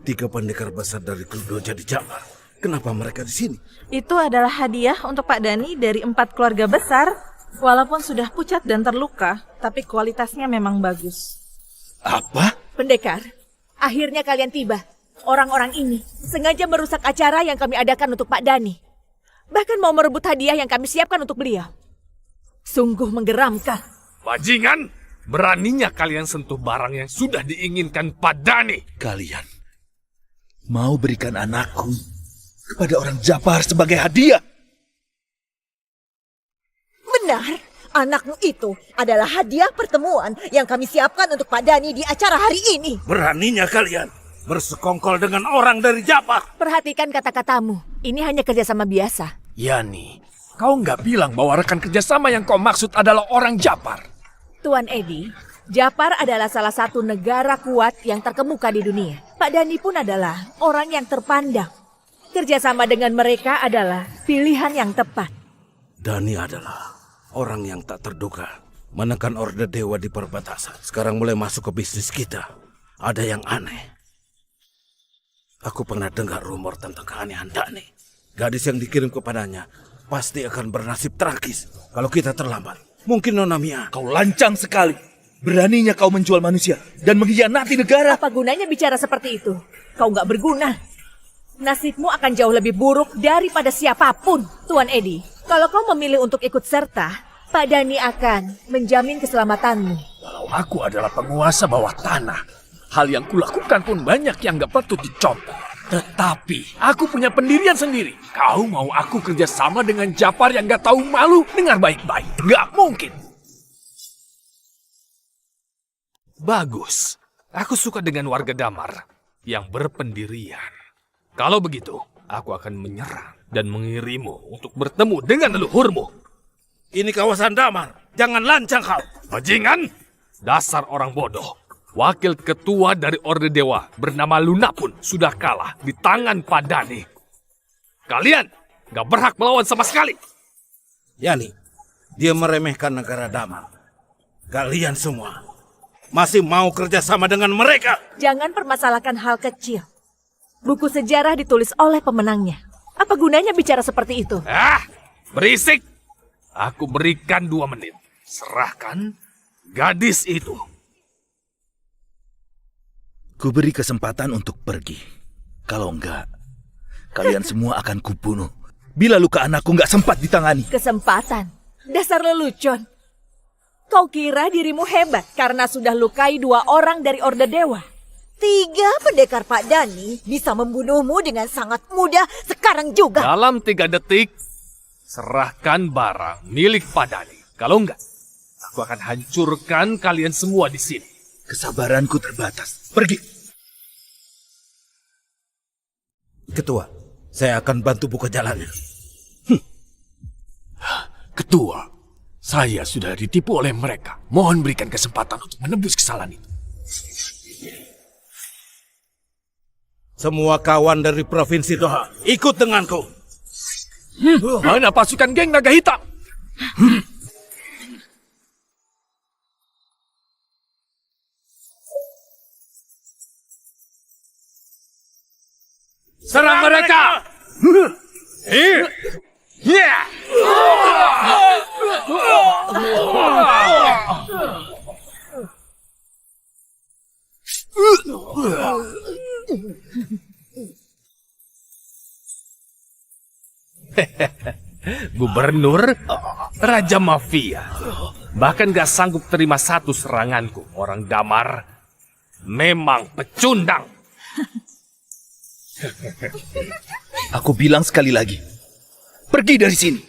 3 pendekar besar dari Kludo Jadi Jabar. Kenapa mereka di sini? Itu adalah hadiah untuk Pak Dani dari 4 keluarga besar. Walaupun sudah pucat dan terluka, tapi kualitasnya memang bagus. Apa? Pendekar, akhirnya kalian tiba. Orang-orang ini sengaja merusak acara yang kami adakan untuk Pak Dani. Bahkan mau merebut hadiah yang kami siapkan untuk beliau. Sungguh menggeramkan. Bajingan, beraninya kalian sentuh barang yang sudah diinginkan Pak Dani. Kalian mau berikan anakku kepada orang Japar sebagai hadiah? Benar, anakmu itu adalah hadiah pertemuan yang kami siapkan untuk Pak Dani di acara hari ini. Beraninya kalian bersekongkol dengan orang dari Japar. Perhatikan kata-katamu, ini hanya kerjasama biasa. Yani, kau nggak bilang bahwa rekan kerjasama yang kau maksud adalah orang Japar. Tuan Edi, Japar adalah salah satu negara kuat yang terkemuka di dunia. Pak Dani pun adalah orang yang terpandang. Kerjasama dengan mereka adalah pilihan yang tepat. Dani adalah orang yang tak terduga. Menekan Orde Dewa di perbatasan. Sekarang mulai masuk ke bisnis kita. Ada yang aneh. Aku pernah dengar rumor tentang keanehan Dani. Gadis yang dikirim kepadanya pasti akan bernasib tragis kalau kita terlambat. Mungkin Nona Mia. Kau lancang sekali. Beraninya kau menjual manusia dan mengkhianati negara. Apa gunanya bicara seperti itu? Kau nggak berguna. Nasibmu akan jauh lebih buruk daripada siapapun, Tuan Edi. Kalau kau memilih untuk ikut serta, Pak Dani akan menjamin keselamatanmu. Kalau aku adalah penguasa bawah tanah, hal yang kulakukan pun banyak yang gak patut dicontoh. Tetapi aku punya pendirian sendiri. Kau mau aku kerjasama dengan Japar yang gak tahu malu? Dengar baik-baik, gak mungkin. Bagus, aku suka dengan warga Damar yang berpendirian. Kalau begitu, aku akan menyerang dan mengirimmu untuk bertemu dengan leluhurmu. Ini kawasan Damar. Jangan lancang kau. Bajingan, dasar orang bodoh. Wakil ketua dari Orde Dewa bernama Luna pun sudah kalah di tangan Pak Dani. Kalian gak berhak melawan sama sekali. Yani, dia meremehkan negara Damar. Kalian semua masih mau kerjasama dengan mereka? Jangan permasalahkan hal kecil. Buku sejarah ditulis oleh pemenangnya. Apa gunanya bicara seperti itu? Berisik. Aku berikan 2 menit. Serahkan gadis itu. Ku beri kesempatan untuk pergi. Kalau enggak, kalian semua akan kubunuh. Bila luka anakku enggak sempat ditangani. Kesempatan? Dasar lelucon. Kau kira dirimu hebat karena sudah lukai 2 orang dari Orde Dewa? 3 pendekar Pak Dani bisa membunuhmu dengan sangat mudah sekarang juga. Dalam 3 detik, serahkan barang milik Pak Dani. Kalau enggak, aku akan hancurkan kalian semua di sini. Kesabaranku terbatas. Pergi. Ketua, saya akan bantu buka jalannya. Ketua, saya sudah ditipu oleh mereka. Mohon berikan kesempatan untuk menebus kesalahan itu. Semua kawan dari Provinsi Doha, ikut denganku. Mana pasukan geng naga hitam? Serang mereka! Gubernur, Raja Mafia, bahkan gak sanggup terima satu seranganku. Orang Damar memang pecundang. Aku bilang sekali lagi, pergi dari sini.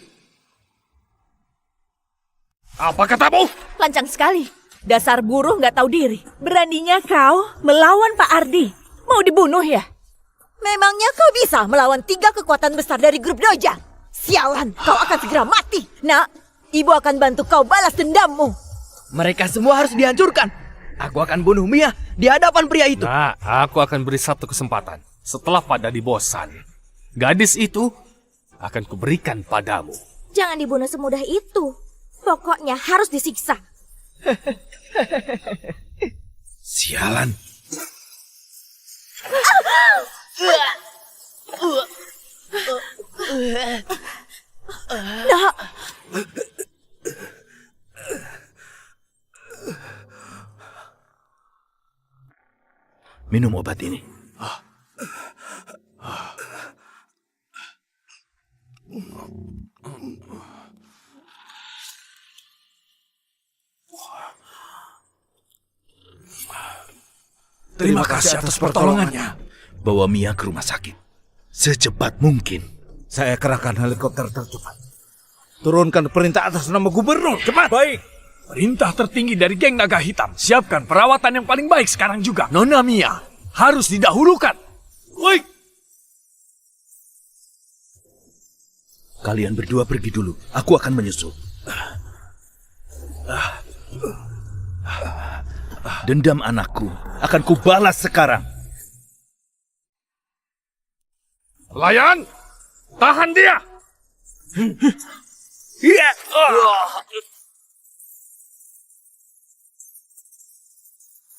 Apa katamu? Lancang sekali. Dasar buruh nggak tahu diri. Beraninya kau melawan Pak Ardi. Mau dibunuh ya? Memangnya kau bisa melawan 3 kekuatan besar dari grup Doja? Sialan, kau akan segera mati. Nak, ibu akan bantu kau balas dendammu. Mereka semua harus dihancurkan. Aku akan bunuh Mia di hadapan pria itu. Nah, aku akan beri 1 kesempatan. Setelah Pak Dani bosan, gadis itu akan kuberikan padamu. Jangan dibunuh semudah itu. Pokoknya harus disiksa. Sialan. Nak. Minum obat ini. Terima kasih atas pertolongannya. Bawa Mia ke rumah sakit. Secepat mungkin. Saya kerahkan helikopter tercepat. Turunkan perintah atas nama gubernur. Cepat! Baik. Perintah tertinggi dari geng naga hitam. Siapkan perawatan yang paling baik sekarang juga. Nona Mia harus didahulukan. Baik. Kalian berdua pergi dulu. Aku akan menyusul. Dendam anakku akan kubalas sekarang. Pelayan, tahan dia.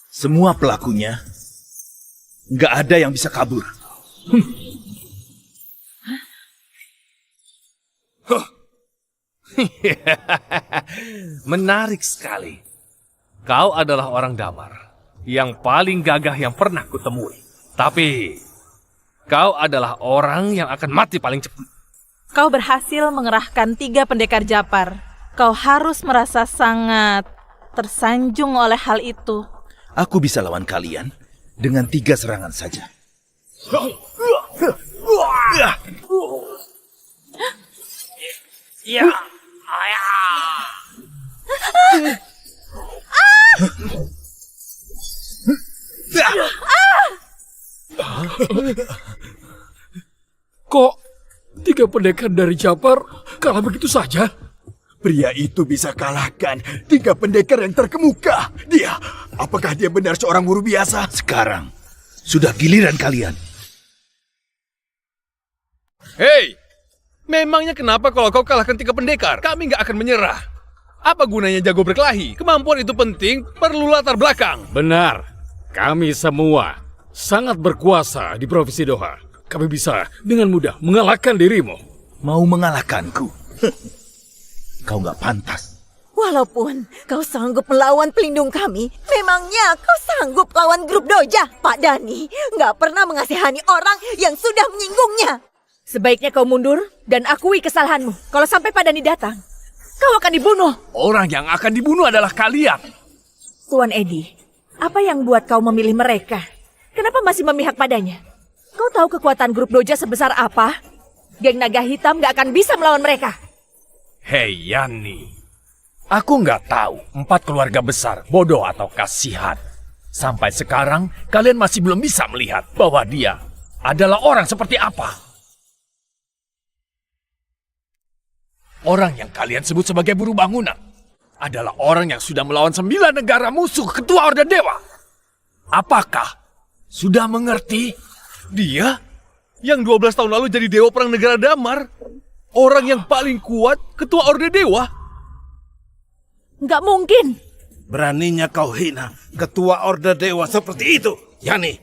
Semua pelakunya nggak ada yang bisa kabur. Menarik sekali. Kau adalah orang Damar yang paling gagah yang pernah kutemui. Tapi kau adalah orang yang akan mati paling cepat. Kau berhasil mengerahkan 3 pendekar Japar. Kau harus merasa sangat tersanjung oleh hal itu. Aku bisa lawan kalian dengan 3 serangan saja. Kok 3 pendekar dari Japar kalah begitu saja? Pria itu bisa kalahkan 3 pendekar yang terkemuka. Apakah dia benar seorang guru biasa? Sekarang sudah giliran kalian. Hei, memangnya kenapa kalau kau kalahkan 3 pendekar? Kami nggak akan menyerah. Apa gunanya jago berkelahi? Kemampuan itu penting, perlu latar belakang. Benar. Kami semua sangat berkuasa di Provinsi Doha. Kami bisa dengan mudah mengalahkan dirimu. Mau mengalahkanku? Kau nggak pantas. Walaupun kau sanggup melawan pelindung kami, memangnya kau sanggup lawan grup Doja? Pak Dani nggak pernah mengasihani orang yang sudah menyinggungnya. Sebaiknya kau mundur dan akui kesalahanmu. Kalau sampai Pak Dani datang, kau akan dibunuh. Orang yang akan dibunuh adalah kalian. Tuan Edi, apa yang buat kau memilih mereka? Kenapa masih memihak padanya? Kau tahu kekuatan grup Doja sebesar apa? Geng Naga Hitam nggak akan bisa melawan mereka. Hei Yani, aku nggak tahu 4 keluarga besar bodoh atau kasihan. Sampai sekarang kalian masih belum bisa melihat bahwa dia adalah orang seperti apa. Orang yang kalian sebut sebagai buruh bangunan adalah orang yang sudah melawan 9 negara musuh ketua Orde Dewa. Apakah sudah mengerti? Dia yang 12 tahun lalu jadi dewa perang negara Damar. Orang yang paling kuat, ketua Orde Dewa. Nggak mungkin. Beraninya kau hina ketua Orde Dewa seperti itu. Yani,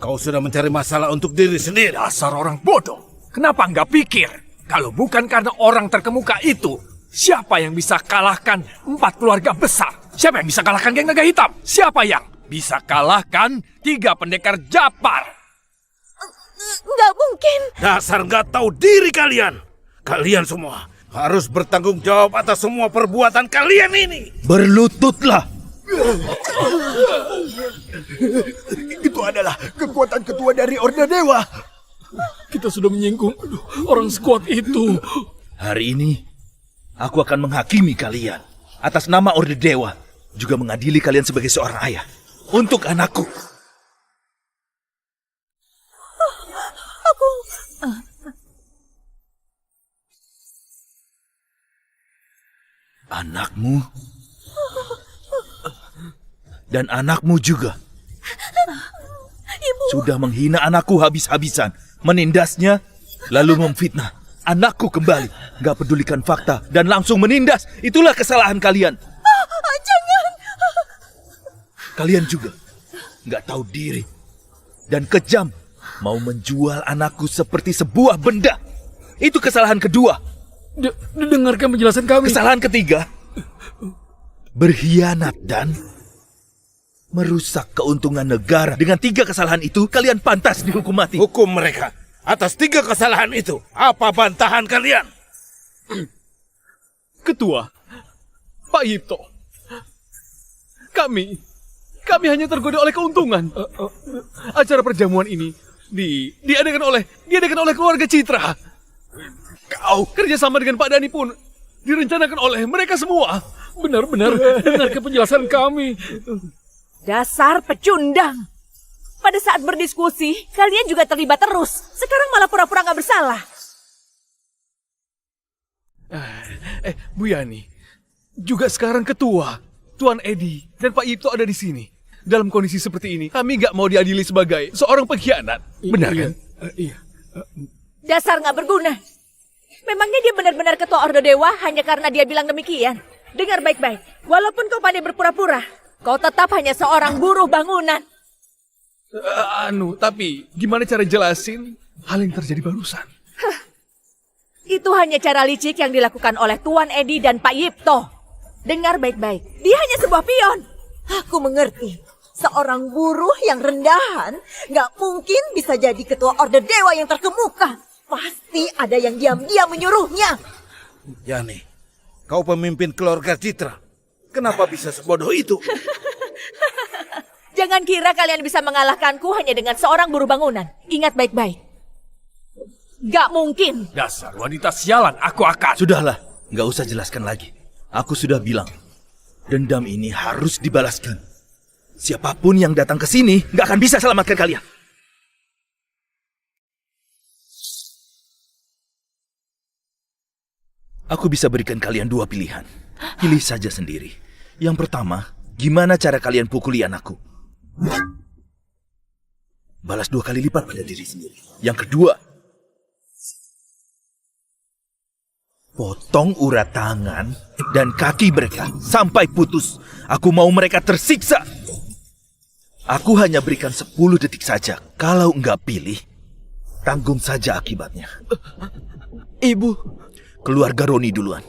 kau sudah mencari masalah untuk diri sendiri. Dasar orang bodoh. Kenapa nggak pikir? Kalau bukan karena orang terkemuka itu, siapa yang bisa kalahkan 4 keluarga besar? Siapa yang bisa kalahkan geng naga hitam? Siapa yang bisa kalahkan 3 pendekar Japar? Nggak mungkin. Dasar nggak tahu diri kalian. Kalian semua harus bertanggung jawab atas semua perbuatan kalian ini. Berlututlah. Itu adalah kekuatan ketua dari Orde Dewa. Kita sudah menyinggung orang sekuat itu. Hari ini, aku akan menghakimi kalian. Atas nama Orde Dewa. Juga mengadili kalian sebagai seorang ayah. Untuk anakku. Anakmu dan anakmu juga sudah menghina anakku habis-habisan, menindasnya, lalu memfitnah anakku kembali. Gak pedulikan fakta dan langsung menindas. Itulah kesalahan kalian. Jangan. Kalian juga gak tahu diri dan kejam, mau menjual anakku seperti sebuah benda. Itu kesalahan kedua. Dengarkan penjelasan kami. Kesalahan ketiga, berkhianat dan Merusak keuntungan negara. Dengan 3 kesalahan itu, kalian pantas dihukum mati. Hukum mereka. Atas 3 kesalahan itu, apa bantahan kalian? Ketua, Pak Yipto, kami hanya tergoda oleh keuntungan. Acara perjamuan ini diadakan oleh keluarga Citra. Kau kerjasama dengan Pak Dani pun direncanakan oleh mereka semua. Benar-benar dengarkan penjelasan kami. Dasar pecundang. Pada saat berdiskusi, kalian juga terlibat terus. Sekarang malah pura-pura nggak bersalah. Bu Yani, juga sekarang ketua, Tuan Edi, dan Pak Yipto ada di sini. Dalam kondisi seperti ini, kami nggak mau diadili sebagai seorang pengkhianat. Benar kan? Iya. Dasar nggak berguna. Memangnya dia benar-benar ketua Orde Dewa hanya karena dia bilang demikian? Dengar baik-baik. Walaupun kau pandai berpura-pura, kau tetap hanya seorang buruh bangunan. Tapi gimana cara jelasin hal yang terjadi barusan? Itu hanya cara licik yang dilakukan oleh Tuan Edi dan Pak Yipto. Dengar baik-baik, dia hanya sebuah pion. Aku mengerti. Seorang buruh yang rendahan nggak mungkin bisa jadi ketua Orde Dewa yang terkemuka. Pasti ada yang diam-diam menyuruhnya. Yani, kau pemimpin keluarga Citra. Kenapa bisa sebodoh itu? Jangan kira kalian bisa mengalahkanku hanya dengan seorang buruh bangunan. Ingat baik-baik. Gak mungkin. Dasar wanita sialan, aku akan. Sudahlah, nggak usah jelaskan lagi. Aku sudah bilang, dendam ini harus dibalaskan. Siapapun yang datang ke sini nggak akan bisa selamatkan kalian. Aku bisa berikan kalian 2 pilihan. Pilih saja sendiri. Yang pertama, gimana cara kalian pukuli anakku? Balas 2 kali lipat pada diri sendiri. Yang kedua, potong urat tangan dan kaki mereka sampai putus. Aku mau mereka tersiksa. Aku hanya berikan 10 detik saja. Kalau enggak pilih, tanggung saja akibatnya. Ibu. Keluarga Roni duluan.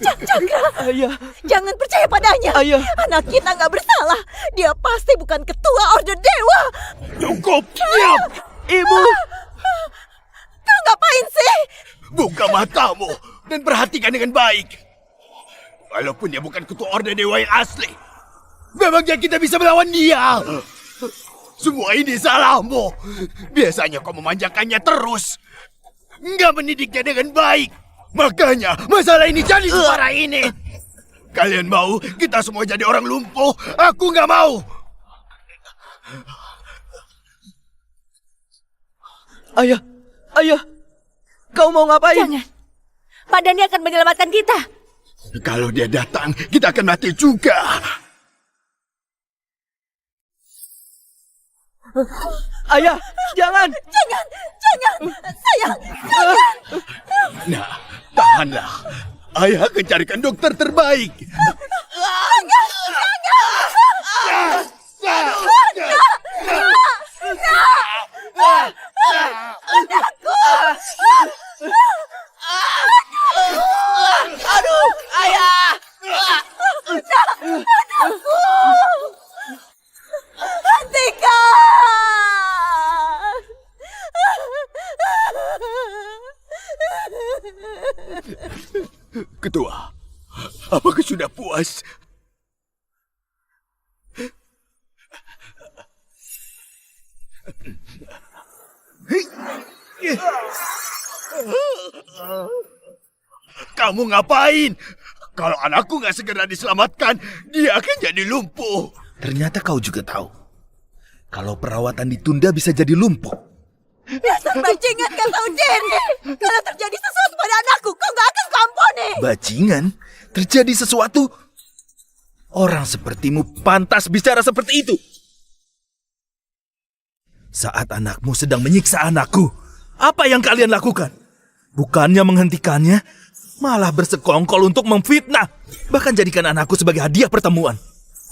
Cakra, Ayah. jangan percaya padanya. Ayah. Anak kita nggak bersalah. Dia pasti bukan ketua Orde Dewa. Cukup, diam! Ibu. Kau ngapain sih? Buka matamu dan perhatikan dengan baik. Walaupun dia bukan ketua Orde Dewa yang asli, memangnya kita bisa melawan dia? Semua ini salahmu. Biasanya kau memanjakannya terus, nggak mendidiknya dengan baik. Makanya masalah ini jadi separah ini. Kalian mau kita semua jadi orang lumpuh? Aku nggak mau. Ayah. Kau mau ngapain? Jangan. Pak Dani akan menyelamatkan kita. Kalau dia datang, kita akan mati juga. Ayah, jangan. Jangan, sayang, jangan. Nah, tahanlah. Ayah akan carikan dokter terbaik. Aduh, ayah. Anakku. Hentikan. Ketua, apakah sudah puas? Kamu ngapain? Kalau anakku nggak segera diselamatkan, dia akan jadi lumpuh. Ternyata kau juga tahu. Kalau perawatan ditunda bisa jadi lumpuh. Dasar bajingan gak tahu diri. Kalau terjadi sesuatu pada anakku, kau gak akan kuampuni. Bajingan? Terjadi sesuatu? Orang sepertimu pantas bicara seperti itu. Saat anakmu sedang menyiksa anakku, apa yang kalian lakukan? Bukannya menghentikannya, malah bersekongkol untuk memfitnah. Bahkan jadikan anakku sebagai hadiah pertemuan.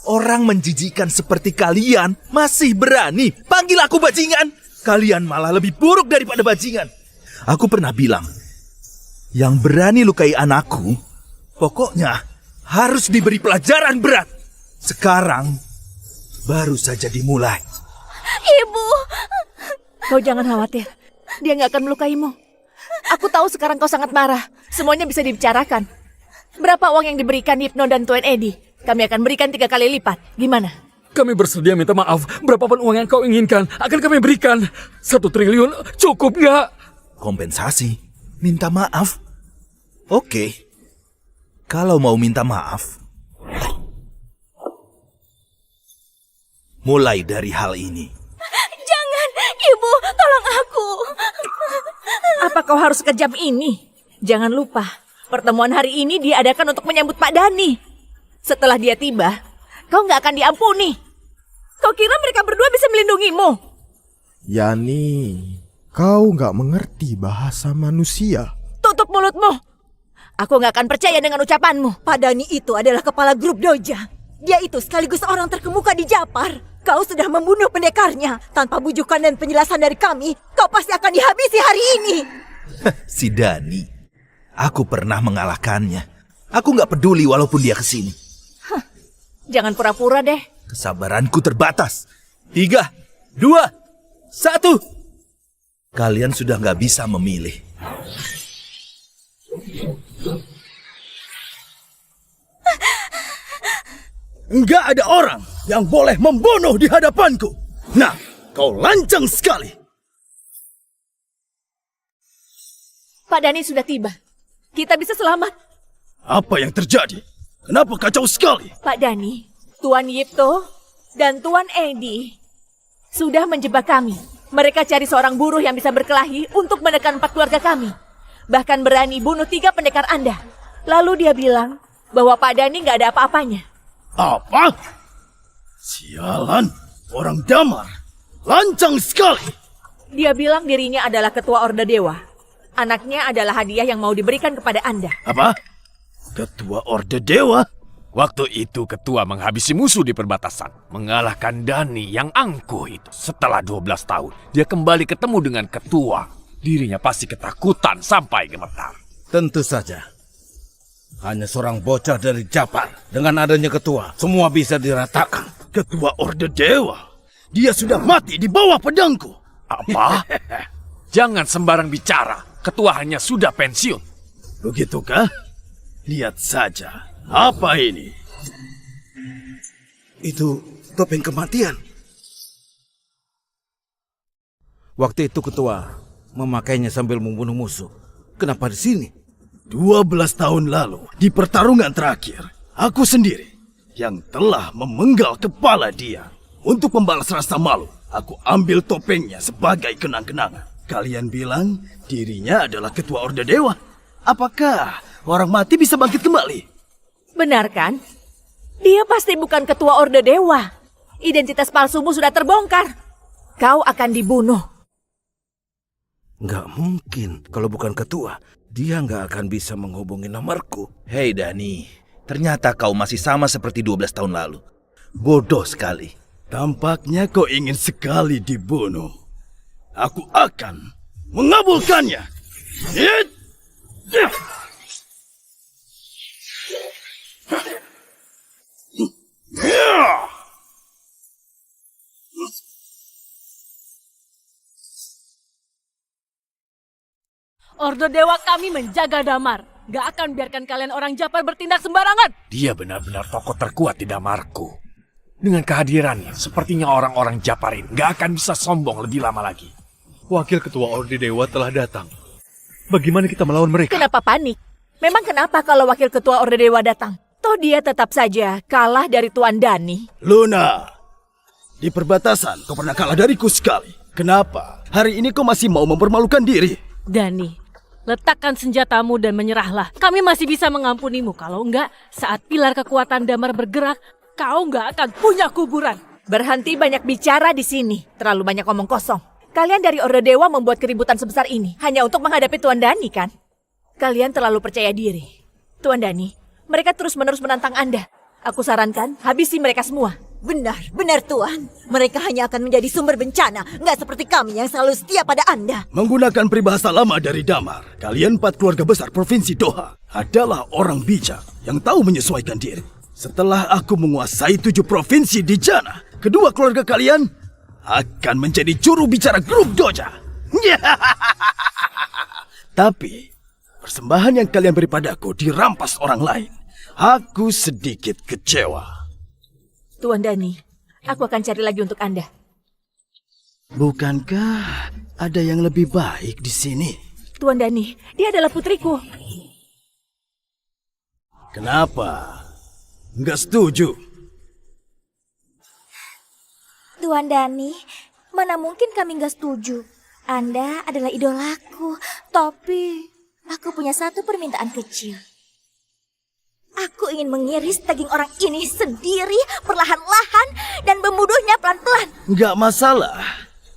Orang menjijikan seperti kalian masih berani panggil aku bajingan. Kalian malah lebih buruk daripada bajingan. Aku pernah bilang, yang berani lukai anakku, pokoknya harus diberi pelajaran berat. Sekarang, baru saja dimulai. Ibu! Kau jangan khawatir. Dia nggak akan melukaimu. Aku tahu sekarang kau sangat marah. Semuanya bisa dibicarakan. Berapa uang yang diberikan Hypno dan Tuan Eddie? Kami akan berikan 3 kali lipat. Gimana? Kami bersedia minta maaf. Berapapun uang yang kau inginkan, akan kami berikan. 1 triliun cukup nggak? Kompensasi? Minta maaf? Oke. Kalau mau minta maaf, mulai dari hal ini. Jangan, Ibu, tolong aku. Apa kau harus sekejam ini? Jangan lupa, pertemuan hari ini diadakan untuk menyambut Pak Dani. Setelah dia tiba, kau nggak akan diampuni. Kau kira mereka berdua bisa melindungimu? Yani, kau nggak mengerti bahasa manusia. Tutup mulutmu. Aku nggak akan percaya dengan ucapanmu. Pak Dani itu adalah kepala grup Doja. Dia itu sekaligus orang terkemuka di Japar. Kau sudah membunuh pendekarnya. Tanpa bujukan dan penjelasan dari kami, kau pasti akan dihabisi hari ini. Si Dani, aku pernah mengalahkannya. Aku nggak peduli walaupun dia kesini. Jangan pura-pura deh. Kesabaranku terbatas. 3, 2, 1. Kalian sudah nggak bisa memilih. Enggak ada orang yang boleh membunuh di hadapanku. Nah, kau lancang sekali. Pak Dani sudah tiba. Kita bisa selamat. Apa yang terjadi? Kenapa kacau sekali? Pak Dani, Tuan Yipto, dan Tuan Edi sudah menjebak kami. Mereka cari seorang buruh yang bisa berkelahi untuk menekan 4 keluarga kami. Bahkan berani bunuh 3 pendekar Anda. Lalu dia bilang bahwa Pak Dani nggak ada apa-apanya. Apa? Sialan, orang Damar. Lancang sekali. Dia bilang dirinya adalah ketua Orde Dewa. Anaknya adalah hadiah yang mau diberikan kepada Anda. Apa? Ketua Orde Dewa? Waktu itu ketua menghabisi musuh di perbatasan. Mengalahkan Dani yang angkuh itu. Setelah 12 tahun, dia kembali ketemu dengan ketua. Dirinya pasti ketakutan sampai gemetar. Tentu saja. Hanya seorang bocah dari Japar. Dengan adanya ketua, semua bisa diratakan. Ketua Orde Dewa? Dia sudah mati di bawah pedangku. Apa? Jangan sembarang bicara. Ketua hanya sudah pensiun. Begitukah? Lihat saja. Apa ini? Itu topeng kematian. Waktu itu ketua memakainya sambil membunuh musuh. Kenapa di sini? 12 tahun lalu, di pertarungan terakhir, aku sendiri yang telah memenggal kepala dia. Untuk membalas rasa malu, aku ambil topengnya sebagai kenang-kenangan. Kalian bilang dirinya adalah ketua Orde Dewa. Apakah orang mati bisa bangkit kembali? Benar kan? Dia pasti bukan ketua Orde Dewa. Identitas palsumu sudah terbongkar. Kau akan dibunuh. Nggak mungkin. Kalau bukan ketua, dia nggak akan bisa menghubungi nomorku. Hei Dani, ternyata kau masih sama seperti 12 tahun lalu. Bodoh sekali. Tampaknya kau ingin sekali dibunuh. Aku akan mengabulkannya. Orde Dewa kami menjaga Damar. Gak akan biarkan kalian orang Japar bertindak sembarangan. Dia benar-benar tokoh terkuat di Damarku. Dengan kehadirannya, sepertinya orang-orang Japarin gak akan bisa sombong lebih lama lagi. Wakil Ketua Orde Dewa telah datang. Bagaimana kita melawan mereka? Kenapa panik? Memang kenapa kalau Wakil Ketua Orde Dewa datang? Toh dia tetap saja kalah dari Tuan Dani. Luna, di perbatasan kau pernah kalah dariku sekali. Kenapa? Hari ini kau masih mau mempermalukan diri? Dani, letakkan senjatamu dan menyerahlah. Kami masih bisa mengampunimu. Kalau enggak, saat pilar kekuatan Damar bergerak, kau enggak akan punya kuburan. Berhenti banyak bicara di sini. Terlalu banyak omong kosong. Kalian dari Orde Dewa membuat keributan sebesar ini hanya untuk menghadapi Tuan Dani, kan? Kalian terlalu percaya diri. Tuan Dani, mereka terus-menerus menantang Anda. Aku sarankan, habisi mereka semua. Benar, benar Tuan. Mereka hanya akan menjadi sumber bencana. Nggak seperti kami yang selalu setia pada Anda. Menggunakan peribahasa lama dari Damar, kalian 4 keluarga besar Provinsi Doha adalah orang bijak yang tahu menyesuaikan diri. Setelah aku menguasai 7 provinsi di Jana, kedua keluarga kalian akan menjadi juru bicara grup Doja. Tapi persembahan yang kalian beri padaku dirampas orang lain. Aku sedikit kecewa. Tuan Dani, aku akan cari lagi untuk Anda. Bukankah ada yang lebih baik di sini? Tuan Dani, dia adalah putriku. Kenapa? Nggak setuju? Tuan Dani, mana mungkin kami nggak setuju. Anda adalah idolaku, tapi aku punya satu permintaan kecil. Aku ingin mengiris daging orang ini sendiri, perlahan-lahan, dan membunuhnya pelan-pelan. Nggak masalah.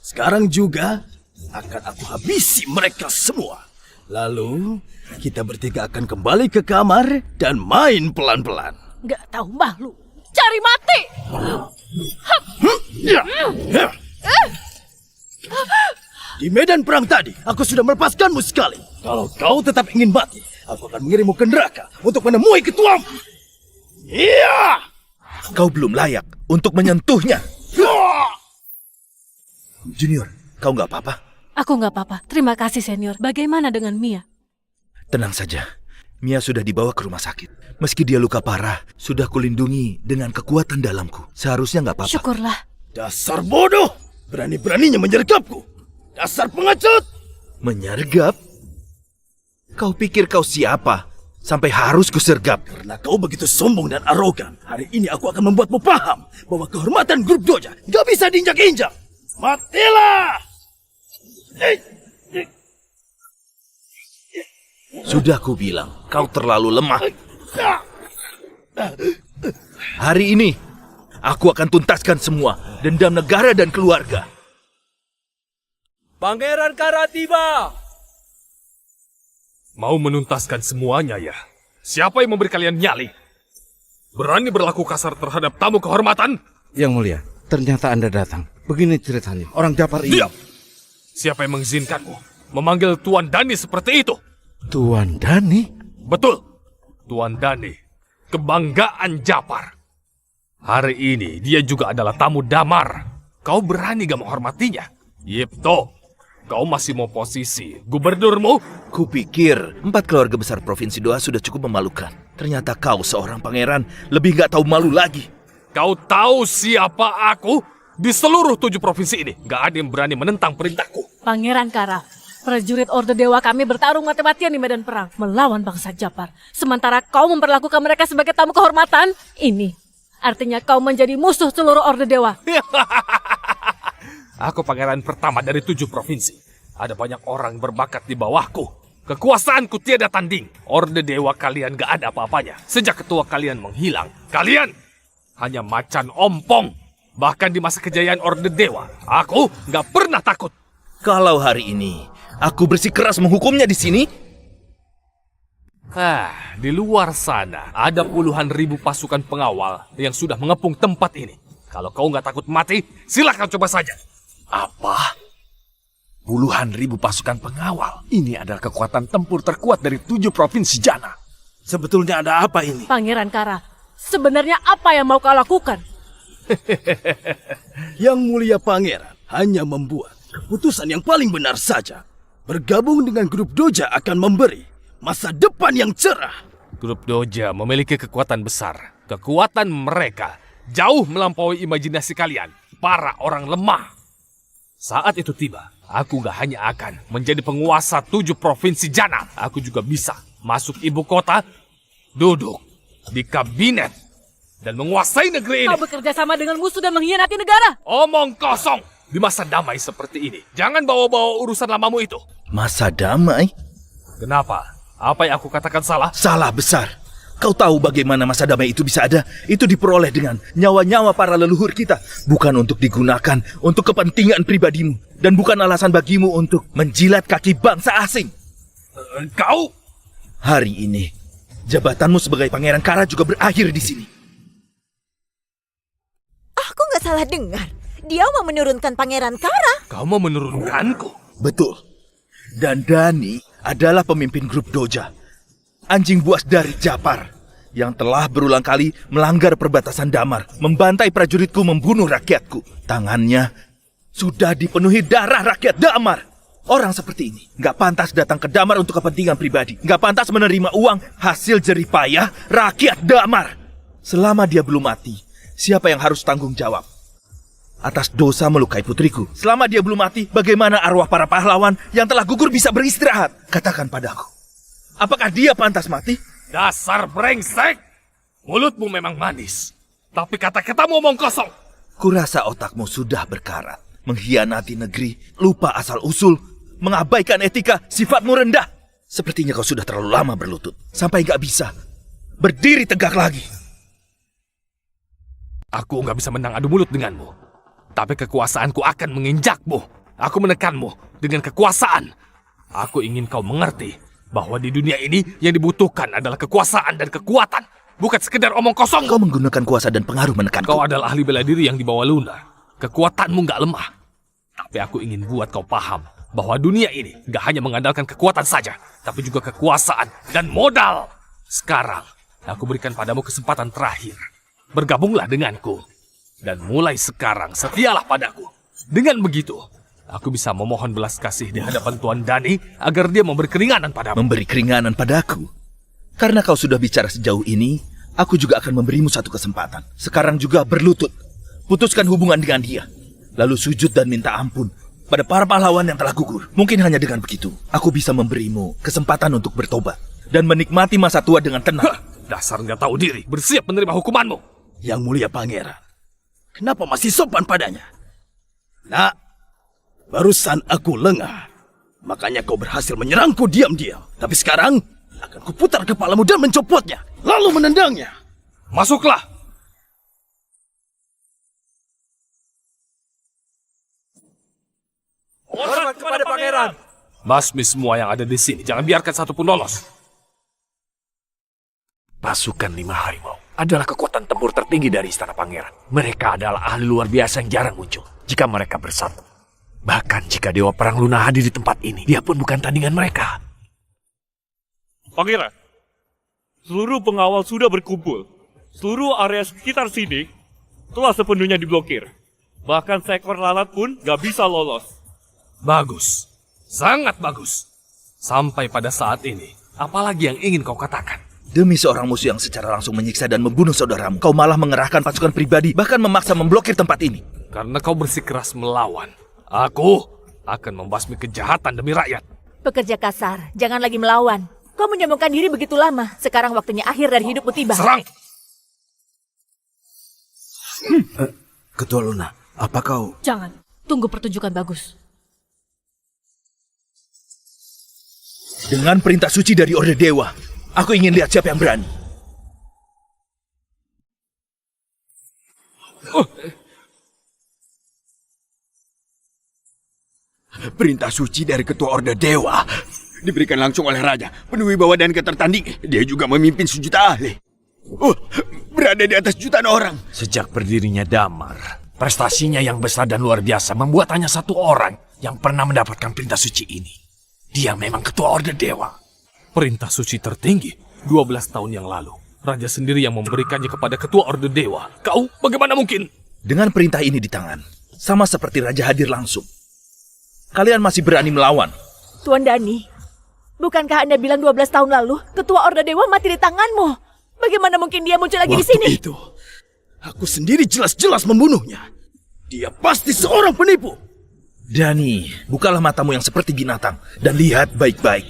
Sekarang juga akan aku habisi mereka semua. Lalu kita bertiga akan kembali ke kamar dan main pelan-pelan. Nggak tahu malu. Cari mati! Di medan perang tadi, aku sudah melepaskanmu sekali. Kalau kau tetap ingin mati, aku akan mengirimmu ke neraka untuk menemui ketuamu. Iya! Kau belum layak untuk menyentuhnya. Junior, kau nggak apa-apa? Aku nggak apa-apa. Terima kasih, senior. Bagaimana dengan Mia? Tenang saja. Mia sudah dibawa ke rumah sakit. Meski dia luka parah, sudah kulindungi dengan kekuatan dalamku. Seharusnya nggak apa-apa. Syukurlah. Dasar bodoh! Berani-beraninya menyergapku. Dasar pengecut! Menyergap? Kau pikir kau siapa? Sampai harus kusergap. Karena kau begitu sombong dan arogan, hari ini aku akan membuatmu paham bahwa kehormatan grup Doja gak bisa diinjak-injak. Matilah! Sudah ku bilang, kau terlalu lemah. Hari ini, aku akan tuntaskan semua dendam negara dan keluarga. Pangeran Kara tiba! Mau menuntaskan semuanya ya? Siapa yang memberi kalian nyali? Berani berlaku kasar terhadap tamu kehormatan? Yang mulia, ternyata Anda datang. Begini ceritanya, orang Japar ini... Diam! Siapa yang mengizinkanmu memanggil Tuan Dani seperti itu? Tuan Dani? Betul, Tuan Dani, kebanggaan Japar. Hari ini dia juga adalah tamu damar. Kau berani gak menghormatinya? Yipto, kau masih mau posisi gubernurmu? Kupikir 4 keluarga besar Provinsi Doha sudah cukup memalukan. Ternyata kau seorang pangeran lebih gak tahu malu lagi. Kau tahu siapa aku? Di seluruh 7 provinsi ini, gak ada yang berani menentang perintahku. Pangeran Kara, prajurit Orde Dewa kami bertarung mati-matian di medan perang melawan bangsa Japar. Sementara kau memperlakukan mereka sebagai tamu kehormatan, ini artinya kau menjadi musuh seluruh Orde Dewa. Aku pangeran pertama dari 7 provinsi. Ada banyak orang berbakat di bawahku. Kekuasaanku tiada tanding. Orde Dewa kalian gak ada apa-apanya. Sejak ketua kalian menghilang, kalian hanya macan ompong. Bahkan di masa kejayaan Orde Dewa, aku gak pernah takut. Kalau hari ini aku bersikeras menghukumnya di sini, di luar sana ada puluhan ribu pasukan pengawal yang sudah mengepung tempat ini. Kalau kau nggak takut mati, silakan coba saja. Apa? Puluhan ribu pasukan pengawal. Ini adalah kekuatan tempur terkuat dari 7 provinsi Jana. Sebetulnya ada apa ini? Pangeran Kara, sebenarnya apa yang mau kau lakukan? Yang mulia pangeran hanya membuat keputusan yang paling benar saja. Bergabung dengan grup Doja akan memberi masa depan yang cerah. Grup Doja memiliki kekuatan besar. Kekuatan mereka jauh melampaui imajinasi kalian, para orang lemah. Saat itu tiba, aku gak hanya akan menjadi penguasa 7 provinsi Jana. Aku juga bisa masuk ibu kota, duduk di kabinet, dan menguasai negeri ini. Kau bekerja sama dengan musuh dan mengkhianati negara. Omong kosong. Di masa damai seperti ini, jangan bawa-bawa urusan lamamu itu. masa damai? Kenapa? Apa yang aku katakan salah? Salah besar. Kau tahu bagaimana masa damai itu bisa ada? Itu diperoleh dengan nyawa-nyawa para leluhur kita. Bukan untuk digunakan untuk kepentingan pribadimu. Dan bukan alasan bagimu untuk menjilat kaki bangsa asing. Kau? Hari ini, jabatanmu sebagai Pangeran Kara juga berakhir di sini. Aku nggak salah dengar. Dia mau menurunkan Pangeran Kara. Kau mau menurunkanku? Betul. Dan Dani adalah pemimpin grup Doja. Anjing buas dari Japar. yang telah berulang kali melanggar perbatasan Damar, membantai prajuritku, membunuh rakyatku. Tangannya sudah dipenuhi darah rakyat Damar. Orang seperti ini nggak pantas datang ke Damar untuk kepentingan pribadi. Nggak pantas menerima uang hasil jerih payah rakyat Damar. Selama dia belum mati, siapa yang harus tanggung jawab atas dosa melukai putriku? Selama dia belum mati, bagaimana arwah para pahlawan yang telah gugur bisa beristirahat? Katakan padaku, apakah dia pantas mati? Dasar brengsek! Mulutmu memang manis, tapi kata-katamu omong kosong. Kurasa otakmu sudah berkarat, mengkhianati negeri, lupa asal-usul, mengabaikan etika, sifatmu rendah. Sepertinya kau sudah terlalu lama berlutut, sampai gak bisa berdiri tegak lagi. Aku nggak bisa menang adu mulut denganmu, tapi kekuasaanku akan menginjakmu. Aku menekanmu dengan kekuasaan. Aku ingin kau mengerti bahwa di dunia ini yang dibutuhkan adalah kekuasaan dan kekuatan, bukan sekedar omong kosong. Kau menggunakan kuasa dan pengaruh menekanku. Kau adalah ahli bela diri yang dibawa Luna. Kekuatanmu nggak lemah. Tapi aku ingin buat kau paham bahwa dunia ini nggak hanya mengandalkan kekuatan saja, tapi juga kekuasaan dan modal. Sekarang, aku berikan padamu kesempatan terakhir. Bergabunglah denganku. Dan mulai sekarang, setialah padaku. Dengan begitu, aku bisa memohon belas kasih di hadapan Tuan Dani agar dia memberi keringanan padamu. Memberi keringanan padaku? Karena kau sudah bicara sejauh ini, aku juga akan memberimu satu kesempatan. Sekarang juga berlutut. Putuskan hubungan dengan dia. Lalu sujud dan minta ampun pada para pahlawan yang telah gugur. Mungkin hanya dengan begitu, aku bisa memberimu kesempatan untuk bertobat dan menikmati masa tua dengan tenang. Dasar nggak tahu diri, bersiap menerima hukumanmu. Yang mulia pangeran, kenapa masih sopan padanya? Nak, barusan aku lengah. Makanya kau berhasil menyerangku diam-diam. Tapi sekarang, akan kuputar kepalamu dan mencopotnya. Lalu menendangnya. Masuklah! Hormat kepada pangeran! Basmi semua yang ada di sini, jangan biarkan satupun lolos. Pasukan 5 harimau adalah kekuatan tempur tertinggi dari Istana Pangeran. Mereka adalah ahli luar biasa yang jarang muncul jika mereka bersatu. Bahkan jika Dewa Perang Luna hadir di tempat ini, dia pun bukan tandingan mereka. Pangeran, seluruh pengawal sudah berkumpul. Seluruh area sekitar sini telah sepenuhnya diblokir. Bahkan seekor lalat pun gak bisa lolos. Bagus, sangat bagus. Sampai pada saat ini, apalagi yang ingin kau katakan? Demi seorang musuh yang secara langsung menyiksa dan membunuh saudaramu, kau malah mengerahkan pasukan pribadi, bahkan memaksa memblokir tempat ini. Karena kau bersikeras melawan, aku akan membasmi kejahatan demi rakyat. Pekerja kasar, jangan lagi melawan. Kau menyambungkan diri begitu lama. Sekarang waktunya akhir dari hidupmu tiba. Serang! Ketua Luna, apa kau... Jangan, tunggu pertunjukan bagus. Dengan perintah suci dari Orde Dewa, aku ingin lihat siapa yang berani. Perintah suci dari Ketua Orde Dewa diberikan langsung oleh Raja, penuhi bawa dan ketertanding. Dia juga memimpin sejuta ahli. Berada di atas jutaan orang. Sejak berdirinya Damar, prestasinya yang besar dan luar biasa membuat hanya satu orang yang pernah mendapatkan perintah suci ini. Dia memang Ketua Orde Dewa. Perintah suci tertinggi 12 tahun yang lalu. Raja sendiri yang memberikannya kepada Ketua Orde Dewa. Kau bagaimana mungkin? Dengan perintah ini di tangan, sama seperti Raja hadir langsung, kalian masih berani melawan? Tuan Dani, bukankah Anda bilang 12 tahun lalu Ketua Orde Dewa mati di tanganmu? Bagaimana mungkin dia muncul lagi di sini? Itu, aku sendiri jelas-jelas membunuhnya. Dia pasti seorang penipu. Dani, bukalah matamu yang seperti binatang dan lihat baik-baik.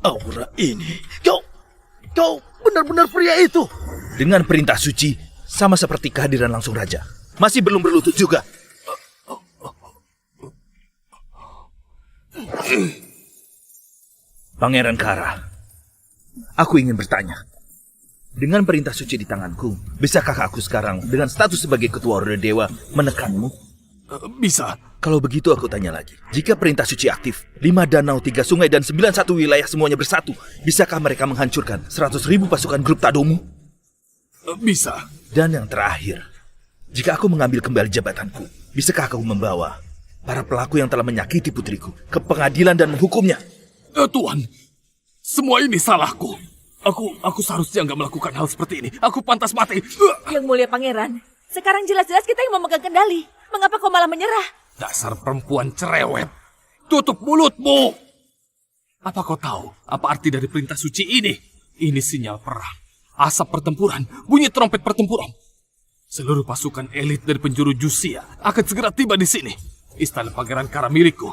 Aura ini, kau benar-benar pria itu. Dengan perintah suci, sama seperti kehadiran langsung Raja, masih belum berlutut juga. Pangeran Kara, aku ingin bertanya. Dengan perintah suci di tanganku, bisakah aku sekarang dengan status sebagai Ketua Orde Dewa menekanmu? Bisa. Kalau begitu aku tanya lagi. Jika perintah suci aktif, 5 danau, 3 sungai, dan 91 wilayah semuanya bersatu, bisakah mereka menghancurkan 100.000 pasukan grup Tadomu? Bisa. Dan yang terakhir, jika aku mengambil kembali jabatanku, bisakah aku membawa para pelaku yang telah menyakiti putriku ke pengadilan dan menghukumnya? Tuan, semua ini salahku. Aku seharusnya nggak melakukan hal seperti ini. Aku pantas mati. Yang mulia pangeran, sekarang jelas-jelas kita yang memegang kendali. Mengapa kau malah menyerah? Dasar perempuan cerewet. Tutup mulutmu. Apa kau tahu apa arti dari perintah suci ini? Ini sinyal perang. Asap pertempuran, bunyi trompet pertempuran. Seluruh pasukan elit dari penjuru Jusia akan segera tiba di sini. Istana Pangeran Kara milikku.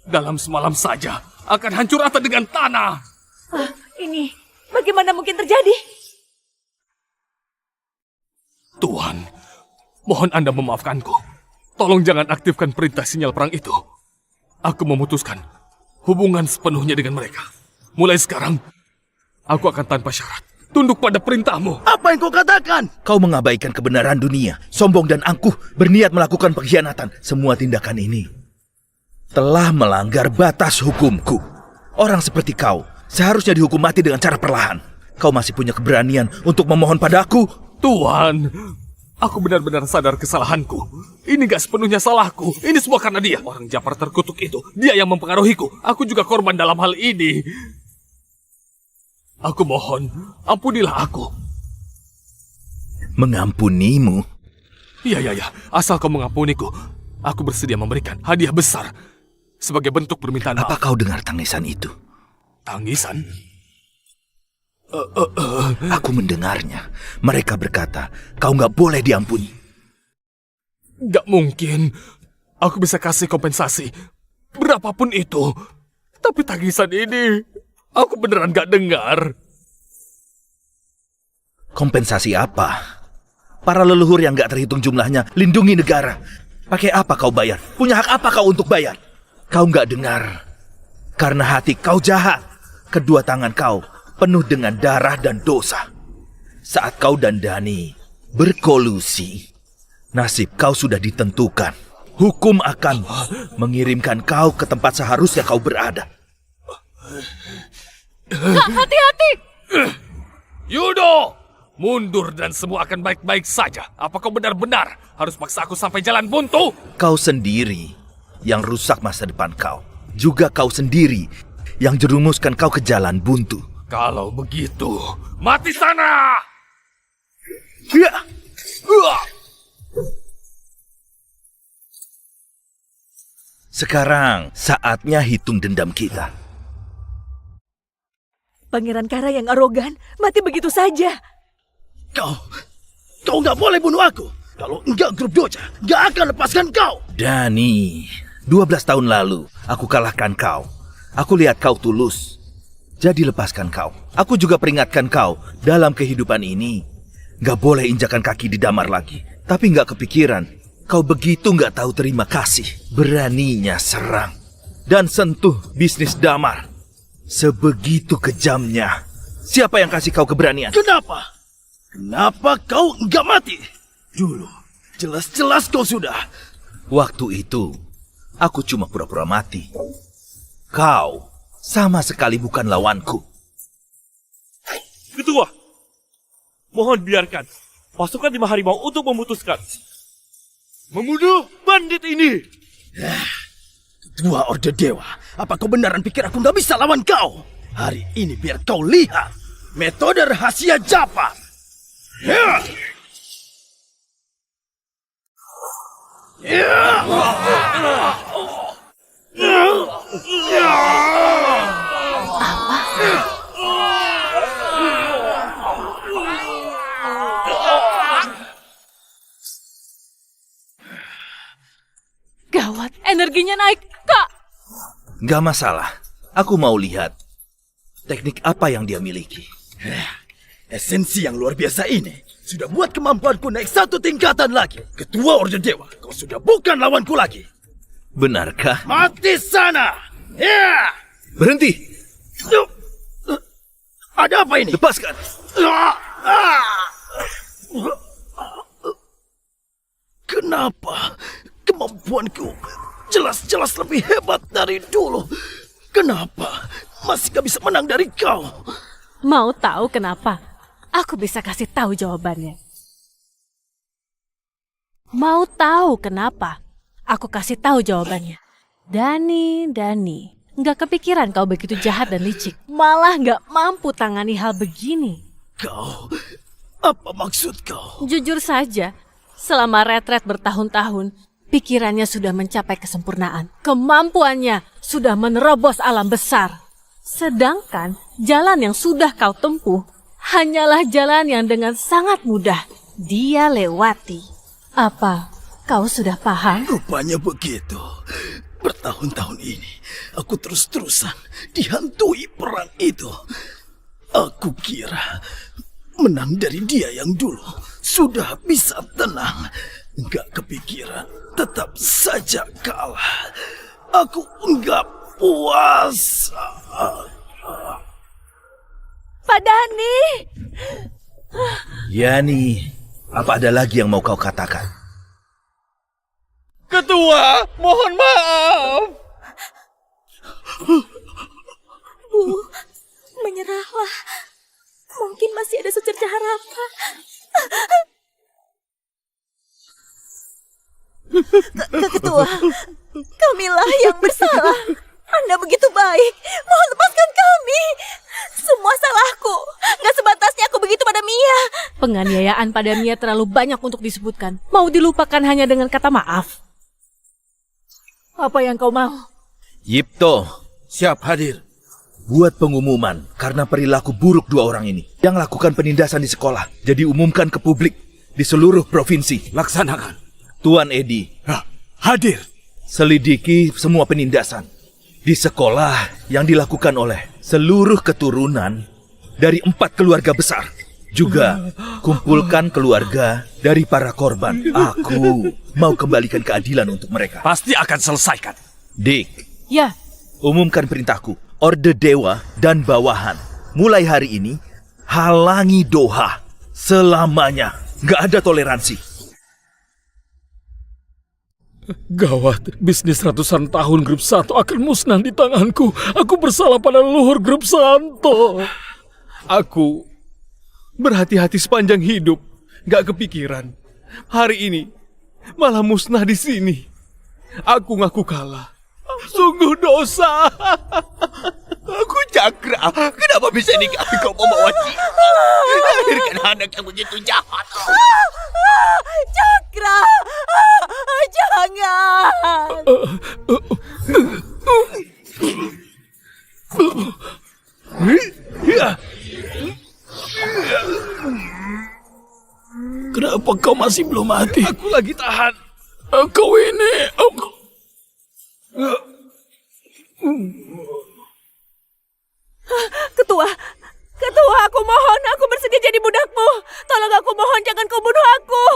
Dalam semalam saja akan hancur rata dengan tanah. Ini bagaimana mungkin terjadi? Tuhan, mohon Anda memaafkanku. Tolong jangan aktifkan perintah sinyal perang itu. Aku memutuskan hubungan sepenuhnya dengan mereka. Mulai sekarang, aku akan tanpa syarat tunduk pada perintahmu. Apa yang kau katakan? Kau mengabaikan kebenaran dunia, sombong dan angkuh, berniat melakukan pengkhianatan. Semua tindakan ini telah melanggar batas hukumku. Orang seperti kau seharusnya dihukum mati dengan cara perlahan. Kau masih punya keberanian untuk memohon padaku? Tuhan, aku benar-benar sadar kesalahanku. Ini gak sepenuhnya salahku. Ini semua karena dia. Orang Japar terkutuk itu. Dia yang mempengaruhiku. Aku juga korban dalam hal ini. Aku mohon, ampunilah aku. Mengampunimu? Iya. Asal kau mengampuniku, aku bersedia memberikan hadiah besar sebagai bentuk permintaan maaf. Apa kau dengar tangisan itu? Tangisan? Aku mendengarnya. Mereka berkata, kau gak boleh diampuni. Gak mungkin. Aku bisa kasih kompensasi berapapun itu. Tapi tangisan ini, aku beneran gak dengar. Kompensasi apa? Para leluhur yang gak terhitung jumlahnya lindungi negara. Pakai apa kau bayar? Punya hak apa kau untuk bayar? Kau gak dengar. Karena hati kau jahat. Kedua tangan kau penuh dengan darah dan dosa. Saat kau dan Dani berkolusi, nasib kau sudah ditentukan. Hukum akan mengirimkan kau ke tempat seharusnya kau berada. Hati-hati! Yudo! Mundur dan semua akan baik-baik saja. Apa kau benar-benar harus paksa aku sampai jalan buntu? Kau sendiri yang rusak masa depan kau. Juga kau sendiri yang jerumuskan kau ke jalan buntu. Kalau begitu, mati sana! Sekarang saatnya hitung dendam kita. Pangeran Kara yang arogan mati begitu saja. Kau nggak boleh bunuh aku. Kalau enggak, grup Doja nggak akan lepaskan kau. Dani, 12 tahun lalu aku kalahkan kau. Aku lihat kau tulus. Jadi lepaskan kau. Aku juga peringatkan kau, dalam kehidupan ini gak boleh injakan kaki di damar lagi. Tapi gak kepikiran, kau begitu gak tahu terima kasih. Beraninya serang dan sentuh bisnis damar. Sebegitu kejamnya. Siapa yang kasih kau keberanian? Kenapa kau nggak mati? Dulu, jelas-jelas kau sudah. Waktu itu, aku cuma pura-pura mati. Kau sama sekali bukan lawanku. Ketua, mohon biarkan pasukan 5 harimau untuk memutuskan. Membunuh bandit ini. Ketua Orde Dewa, apa kau beneran pikir aku nggak bisa lawan kau? Hari ini biar kau lihat metode rahasia Japar. Gawat, energinya naik, Kak. Gak masalah. Aku mau lihat teknik apa yang dia miliki. Esensi yang luar biasa ini sudah buat kemampuanku naik 1 tingkatan lagi. Ketua Orde Dewa, kau sudah bukan lawanku lagi. Benarkah? Mati sana! Ya! Berhenti! Ada apa ini? Lepaskan! Kenapa kemampuan kemampuanku jelas-jelas lebih hebat dari dulu. Kenapa masih gak bisa menang dari kau? Mau tahu kenapa? Aku bisa kasih tahu jawabannya. Mau tahu kenapa? Aku kasih tahu jawabannya. Dani, nggak kepikiran kau begitu jahat dan licik. Malah nggak mampu tangani hal begini. Kau, apa maksud kau? Jujur saja, selama retret bertahun-tahun, pikirannya sudah mencapai kesempurnaan. Kemampuannya sudah menerobos alam besar. Sedangkan jalan yang sudah kau tempuh hanyalah jalan yang dengan sangat mudah dia lewati. Apa kau sudah paham? Rupanya begitu. Bertahun-tahun ini aku terus-terusan dihantui perang itu. Aku kira menang dari dia yang dulu sudah bisa tenang. Enggak kepikiran, tetap saja kalah. Aku enggak puas. Pak Dani! Yani, apa ada lagi yang mau kau katakan? Ketua, mohon maaf. Bu, menyerahlah. Mungkin masih ada secercah harapan. Ketua, kamilah yang bersalah. Anda begitu baik. Mohon lepaskan kami. Semua salahku. Gak sebatasnya aku begitu pada Mia. Penganiayaan pada Mia terlalu banyak untuk disebutkan. Mau dilupakan hanya dengan kata maaf. Apa yang kau mau? Yipto, Siap hadir. buat pengumuman karena perilaku buruk dua orang ini yang lakukan penindasan di sekolah. Jadi umumkan ke publik di seluruh provinsi. Laksanakan. Tuan Edi, Hadir. selidiki semua penindasan di sekolah yang dilakukan oleh seluruh keturunan dari 4 keluarga besar. Juga kumpulkan keluarga dari para korban. Aku mau kembalikan keadilan untuk mereka. Pasti akan selesaikan. Dik, Ya, umumkan perintahku. Orde Dewa dan bawahan. Mulai hari ini, halangi Doha selamanya. Gak ada toleransi. Gawat, bisnis ratusan tahun Grup Santo akan musnah di tanganku. Aku bersalah pada leluhur Grup Santo. Aku berhati-hati sepanjang hidup. Gak kepikiran. Hari ini malah musnah di sini. Aku ngaku kalah. Sungguh dosa. Aku Cakra. Kenapa bisa nikah kau membawa Citra? Lahirkan anak yang begitu jahat. Cakra! Jangan! Kenapa kau masih belum mati? Aku lagi tahan. Kau ini... Ketua, aku mohon, aku bersedia jadi budakmu. Tolong aku mohon, jangan kau bunuh aku.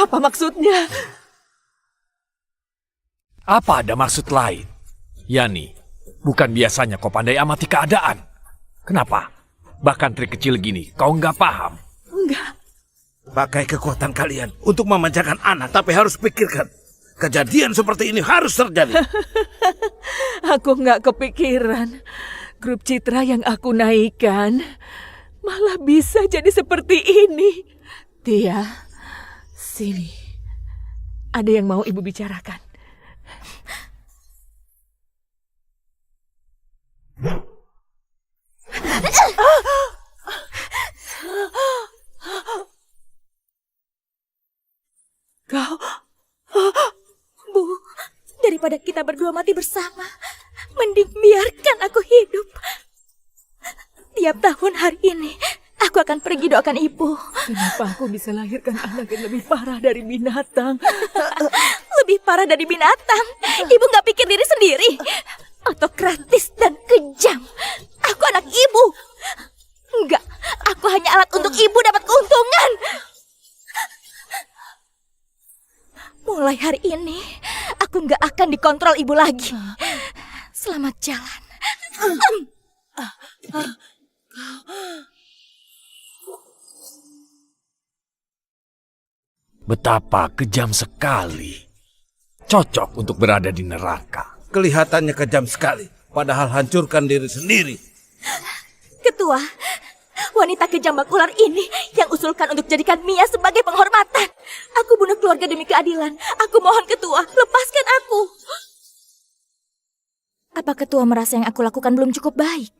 Apa maksudnya? Apa ada maksud lain? Yani, bukan biasanya kau pandai amati keadaan. Kenapa? Bahkan trik kecil gini, kau nggak paham. Enggak. Pakai kekuatan kalian untuk memanjakan anak, tapi harus pikirkan. Kejadian seperti ini harus terjadi. Aku nggak kepikiran. Grup Citra yang aku naikkan malah bisa jadi seperti ini. Tia, sini. Ada yang mau ibu bicarakan. Kau... Bu, daripada kita berdua mati bersama, mending biarkan aku hidup. Tiap tahun hari ini, aku akan pergi doakan ibu. Kenapa aku bisa lahirkan anak yang lebih parah dari binatang? Lebih parah dari binatang? Ibu nggak pikir diri sendiri? Autokratis dan kejam. Aku anak ibu. Enggak, aku hanya alat untuk ibu dapat keuntungan. Mulai hari ini, aku nggak akan dikontrol ibu lagi. Selamat jalan. Betapa kejam sekali. Cocok untuk berada di neraka. Kelihatannya kejam sekali, padahal hancurkan diri sendiri. Ketua, wanita kejam bakular ini yang usulkan untuk jadikan Mia sebagai penghormatan. Aku bunuh keluarga demi keadilan. Aku mohon ketua, lepaskan aku. Apa ketua merasa yang aku lakukan belum cukup baik?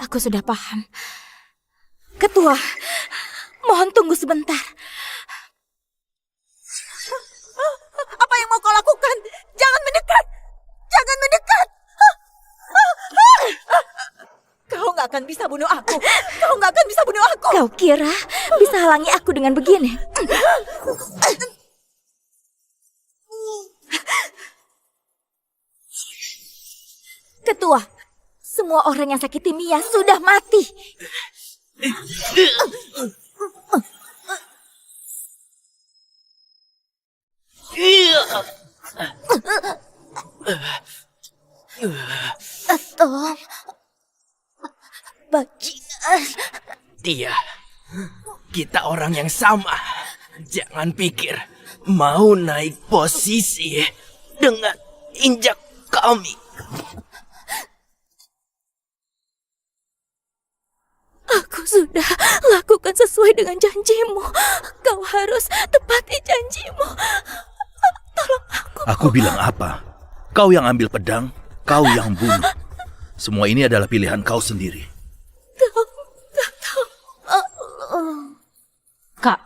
Aku sudah paham. Ketua, mohon tunggu sebentar. Apa yang mau kau lakukan? Jangan mendekat! Jangan mendekat! Kau nggak akan bisa bunuh aku. Kau nggak akan bisa bunuh aku. Kau kira bisa halangi aku dengan begini? Ketua, semua orang yang sakiti Mia sudah mati. Tom, bajingan. Iya, kita orang yang sama. Jangan pikir mau naik posisi dengan injak kami. Aku sudah lakukan sesuai dengan janjimu. Kau harus tepati janjimu. Tolong aku. Aku bilang apa? Kau yang ambil pedang, kau yang bunuh. Semua ini adalah pilihan kau sendiri. Kak,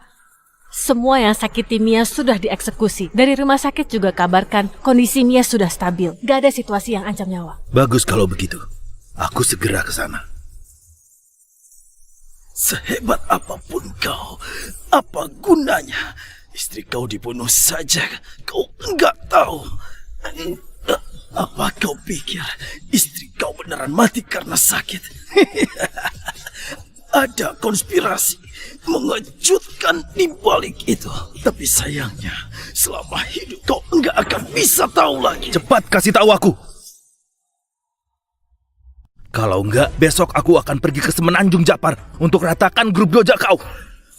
semua yang sakiti Mia sudah dieksekusi. Dari rumah sakit juga kabarkan kondisi Mia sudah stabil. Gak ada situasi yang ancam nyawa. Bagus kalau begitu. Aku segera ke sana. Sehebat apapun kau, apa gunanya? Istri kau dibunuh saja, kau enggak tahu. Apa kau pikir istri kau beneran mati karena sakit? Ada konspirasi mengejutkan di balik itu. Tapi sayangnya, selama hidup kau enggak akan bisa tahu lagi. Cepat kasih tahu aku. Kalau enggak, besok aku akan pergi ke Semenanjung Japar untuk ratakan grup doja kau.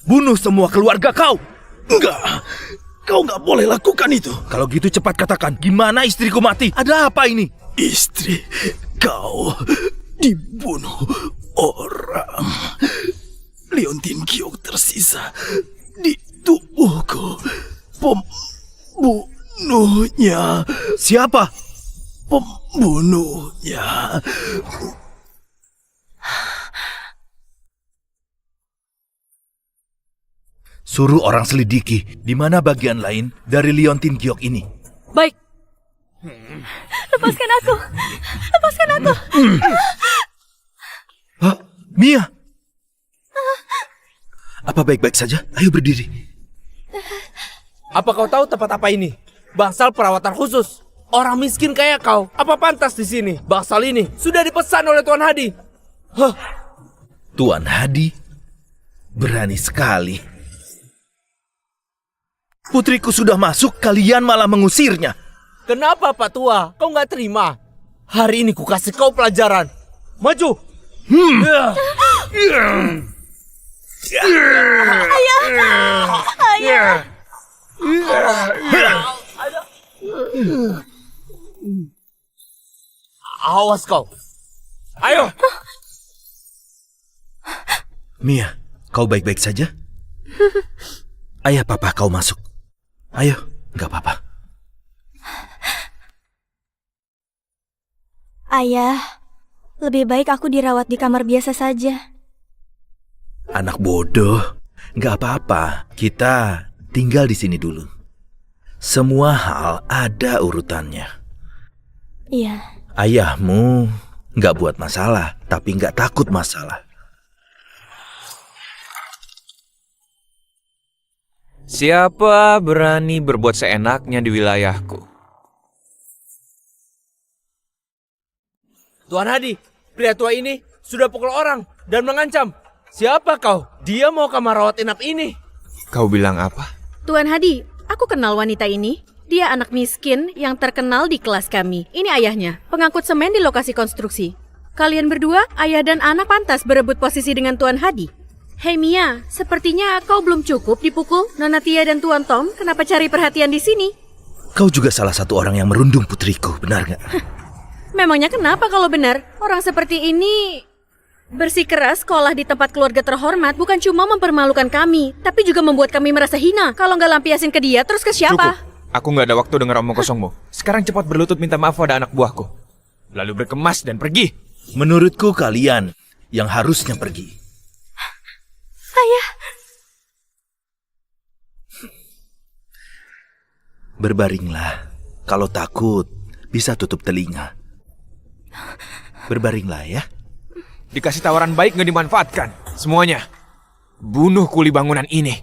Bunuh semua keluarga kau. Enggak, kau enggak boleh lakukan itu. Kalau gitu cepat katakan, gimana istriku mati? Ada apa ini? Istri kau dibunuh orang. Liontin Giok tersisa di tubuhku. Pembunuhnya. Siapa? Pembunuhnya. Suruh orang selidiki di mana bagian lain dari Liontin Giok ini. Baik. Lepaskan aku. Lepaskan aku. Hah? Mia? Apa baik-baik saja? Ayo berdiri. Apa kau tahu tempat apa ini? Bangsal perawatan khusus. Orang miskin kayak kau, apa pantas di sini? Bangsal ini sudah dipesan oleh Tuan Hadi. Hah? Tuan Hadi? Berani sekali. Putriku sudah masuk, kalian malah mengusirnya. Kenapa Pak Tua? Kau nggak terima? Hari ini ku kasih kau pelajaran. Maju! Ayah! Awas kau. Ayo. Mia, kau baik-baik saja? Ayah papa kau masuk. Ayo, nggak apa-apa. Ayah, lebih baik aku dirawat di kamar biasa saja. Anak bodoh, nggak apa-apa. Kita tinggal di sini dulu. Semua hal ada urutannya. Iya. Ayahmu nggak buat masalah, tapi nggak takut masalah. Siapa berani berbuat seenaknya di wilayahku? Tuan Hadi, pria tua ini sudah pukul orang dan mengancam. Siapa kau? Dia mau kamar rawat inap ini. Kau bilang apa? Tuan Hadi, aku kenal wanita ini. Dia anak miskin yang terkenal di kelas kami. Ini ayahnya, pengangkut semen di lokasi konstruksi. Kalian berdua, ayah dan anak pantas berebut posisi dengan Tuan Hadi. Hei Mia, sepertinya kau belum cukup dipukul. Nona Tia dan Tuan Tom, kenapa cari perhatian di sini? Kau juga salah satu orang yang merundung putriku, benar nggak? Memangnya kenapa kalau benar? Orang seperti ini bersikeras sekolah di tempat keluarga terhormat bukan cuma mempermalukan kami, tapi juga membuat kami merasa hina. Kalau nggak lampiasin ke dia, terus ke siapa? Cukup. Aku nggak ada waktu dengar omong kosongmu. Sekarang cepat berlutut minta maaf pada anak buahku. Lalu berkemas dan pergi. Menurutku kalian yang harusnya pergi. Ayah. Berbaringlah. Kalau takut, bisa tutup telinga. Berbaringlah ya. Dikasih tawaran baik nggak dimanfaatkan. Semuanya. Bunuh kuli bangunan ini.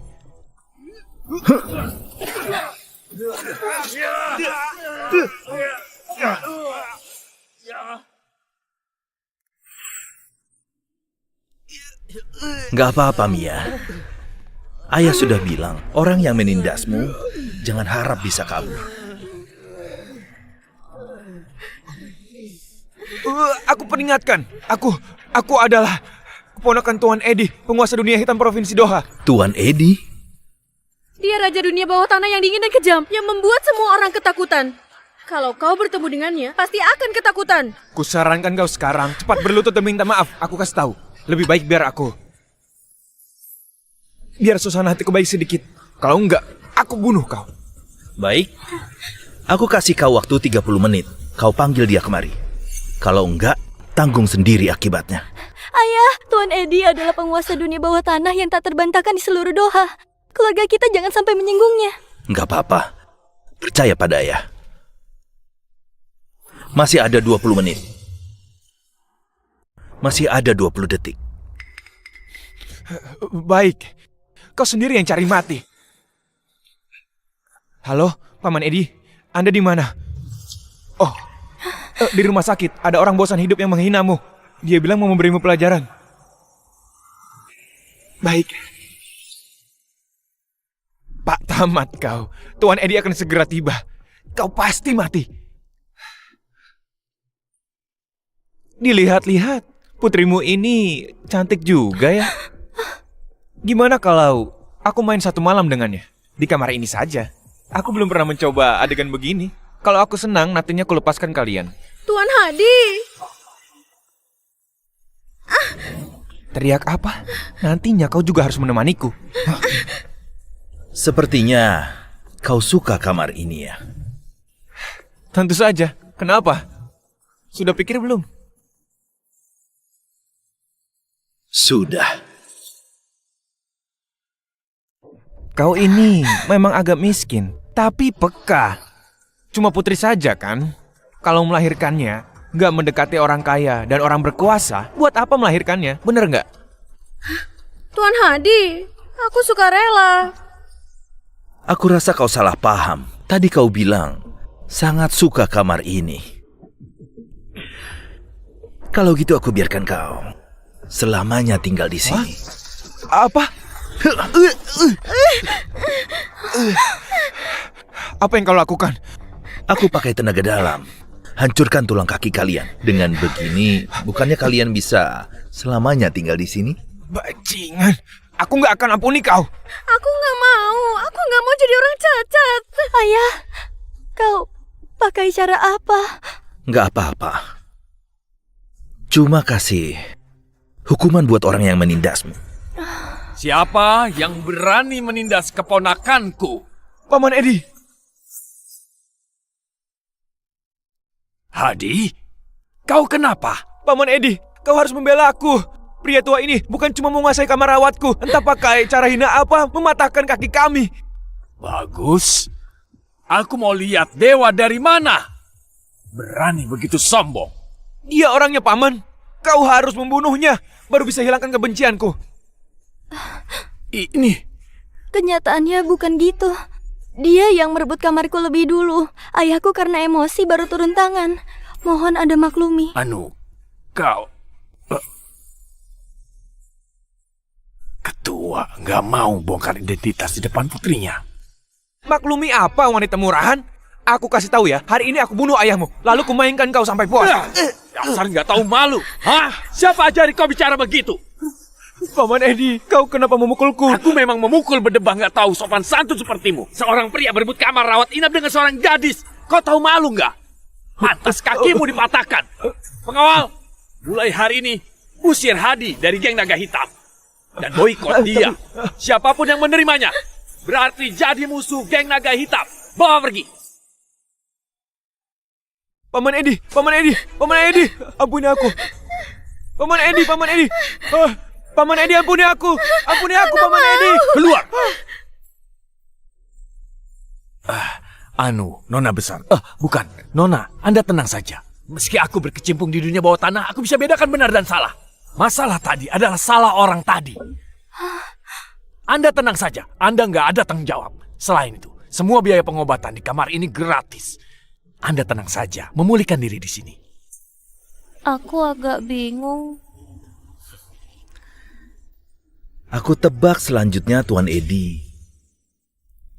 Gak apa-apa, Mia. Ayah sudah bilang, orang yang menindasmu jangan harap bisa kabur. Aku peringatkan. Aku adalah keponakan Tuan Edi, penguasa dunia hitam Provinsi Doha. Tuan Edi? Dia raja dunia bawah tanah yang dingin dan kejam, yang membuat semua orang ketakutan. Kalau kau bertemu dengannya, pasti akan ketakutan. Kusarankan kau sekarang cepat berlutut dan minta maaf. Aku kasih tahu. Lebih baik biar suasana hatiku baik sedikit. Kalau enggak, aku bunuh kau. Baik. Aku kasih kau waktu 30 menit. Kau panggil dia kemari. Kalau enggak, tanggung sendiri akibatnya. Ayah, Tuan Edi adalah penguasa dunia bawah tanah yang tak terbantahkan di seluruh Doha. Keluarga kita jangan sampai menyinggungnya. Enggak apa-apa. Percaya pada ayah. Masih ada 20 menit. Masih ada 20 detik. Baik. Kau sendiri yang cari mati. Halo, Paman Edi. Anda di mana? Oh, di rumah sakit. Ada orang bosan hidup yang menghinamu. Dia bilang mau memberimu pelajaran. Baik. Pak, tamat kau. Tuan Edi akan segera tiba. Kau pasti mati. Dilihat-lihat, putrimu ini cantik juga ya. Gimana kalau aku main satu malam dengannya? Di kamar ini saja. Aku belum pernah mencoba adegan begini. Kalau aku senang, nantinya aku lepaskan kalian. Tuan Hadi! Teriak apa? Nantinya kau juga harus menemaniku. Sepertinya kau suka kamar ini ya? Tentu saja. Kenapa? Sudah pikir belum? Sudah. Kau ini memang agak miskin, tapi peka. Cuma putri saja kan? Kalau melahirkannya, nggak mendekati orang kaya dan orang berkuasa, buat apa melahirkannya? Bener nggak? Tuan Hadi, aku suka rela. Aku rasa kau salah paham. Tadi kau bilang sangat suka kamar ini. Kalau gitu aku biarkan kau selamanya tinggal di sini. Apa? Apa yang kau lakukan? Aku pakai tenaga dalam. Hancurkan tulang kaki kalian. Dengan begini, bukannya kalian bisa selamanya tinggal di sini? Bajingan. Aku nggak akan ampuni kau. Aku nggak mau. Aku nggak mau jadi orang cacat. Ayah, kau pakai cara apa? Nggak apa-apa. Cuma kasih hukuman buat orang yang menindasmu. Siapa yang berani menindas keponakanku? Paman Edi. Hadi, kau kenapa? Paman Edi, kau harus membela aku. Pria tua ini bukan cuma menguasai kamar rawatku, entah pakai cara hina apa mematahkan kaki kami. Bagus. Aku mau lihat dewa dari mana. Berani begitu sombong. Dia orangnya, Paman. Kau harus membunuhnya, baru bisa hilangkan kebencianku. Ini Kenyataannya bukan gitu. Dia yang merebut kamarku lebih dulu. Ayahku karena emosi baru turun tangan. Mohon Anda maklumi. Anu, kau... Ketua nggak mau bongkar identitas di depan putrinya. Maklumi apa, wanita murahan? Aku kasih tahu ya, hari ini aku bunuh ayahmu, lalu kumainkan kau sampai puas. Dasar nggak tahu malu. Hah? Siapa ajari kau bicara begitu? Paman Edi, kau kenapa memukulku? Aku memang memukul berdebah nggak tahu sopan santun sepertimu. Seorang pria berebut kamar rawat inap dengan seorang gadis. Kau tahu malu nggak? Pantas kakimu dipatahkan. Pengawal, mulai hari ini usir Hadi dari geng naga hitam. Dan boikot dia. Siapapun yang menerimanya, berarti jadi musuh geng naga hitam. Bawa pergi. Paman Edi, ampuni aku. Paman Edi. Paman Edi, ampuni aku, Paman Edi. Keluar. Nona besar. Bukan, Nona, Anda tenang saja. Meski aku berkecimpung di dunia bawah tanah, aku bisa bedakan benar dan salah. Masalah tadi adalah salah orang tadi. Anda tenang saja, Anda nggak ada tanggung jawab. Selain itu, semua biaya pengobatan di kamar ini gratis. Anda tenang saja, memulihkan diri di sini. Aku agak bingung. Aku tebak selanjutnya Tuan Edi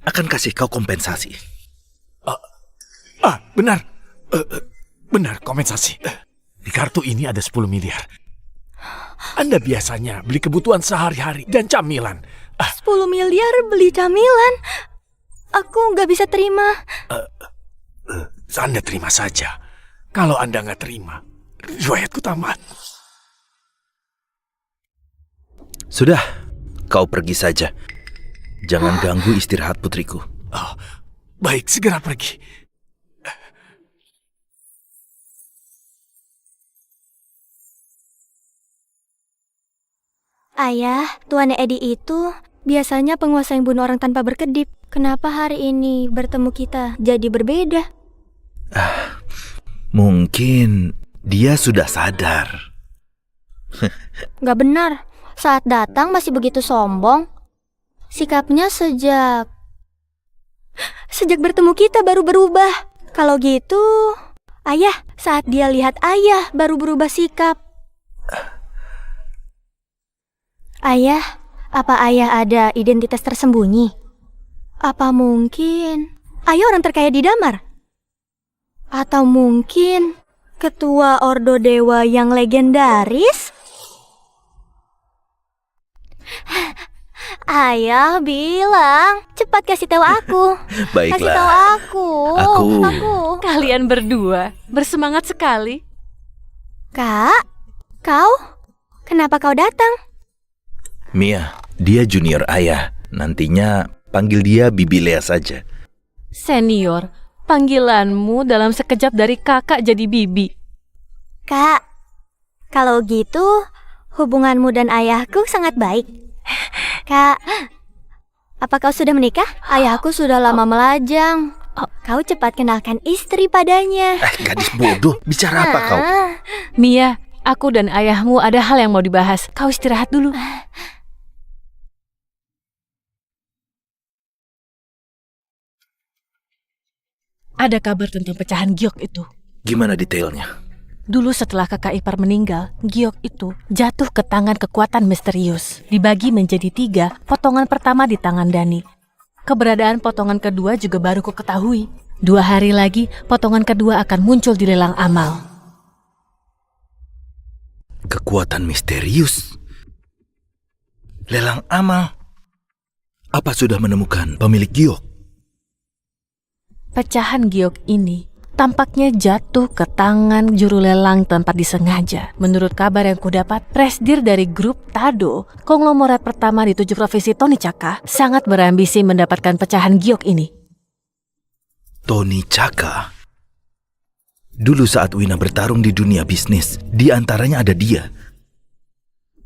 akan kasih kau kompensasi. Benar. Benar, kompensasi. Di kartu ini ada 10 miliar. Anda biasanya beli kebutuhan sehari-hari dan camilan. 10 miliar beli camilan? Aku nggak bisa terima. Anda terima saja. Kalau Anda nggak terima, riwayatku tamat. Sudah, kau pergi saja. Jangan ganggu istirahat putriku. Baik, segera pergi. Ayah, Tuan Edi itu biasanya penguasa yang bunuh orang tanpa berkedip. Kenapa hari ini bertemu kita jadi berbeda? Mungkin dia sudah sadar. Gak benar. Saat datang masih begitu sombong. Sikapnya sejak bertemu kita baru berubah. Kalau gitu, ayah, saat dia lihat ayah baru berubah sikap. Ayah, apa ayah ada identitas tersembunyi? Apa mungkin ayah orang terkaya di Damar? Atau mungkin ketua Ordo Dewa yang legendaris? Ayah bilang, cepat kasih tahu aku. Baiklah. Kasih tahu aku. Aku. Kalian berdua bersemangat sekali. Kak, kau? Kenapa kau datang? Mia, dia junior ayah. Nantinya panggil dia Bibi Lea saja. Senior, panggilanmu dalam sekejap dari kakak jadi bibi. Kak, kalau gitu hubunganmu dan ayahku sangat baik. Kak, apa kau sudah menikah? Ayahku sudah lama melajang. Kau cepat kenalkan istri padanya. Gadis bodoh, bicara apa kau? Mia, aku dan ayahmu ada hal yang mau dibahas. Kau istirahat dulu. Ada kabar tentang pecahan giok itu. Gimana detailnya? Dulu setelah kakak ipar meninggal, giok itu jatuh ke tangan kekuatan misterius. Dibagi menjadi 3, potongan pertama di tangan Dani. Keberadaan potongan kedua juga baru ku ketahui. 2 hari lagi, potongan kedua akan muncul di lelang amal. Kekuatan misterius? Lelang amal? Apa sudah menemukan pemilik giok? Pecahan giok ini tampaknya jatuh ke tangan juru lelang tanpa disengaja. Menurut kabar yang kudapat, presdir dari grup Tado, konglomerat pertama di 7 provinsi Tonicaka, sangat berambisi mendapatkan pecahan giok ini. Tonicaka? Dulu saat Wina bertarung di dunia bisnis, di antaranya ada dia.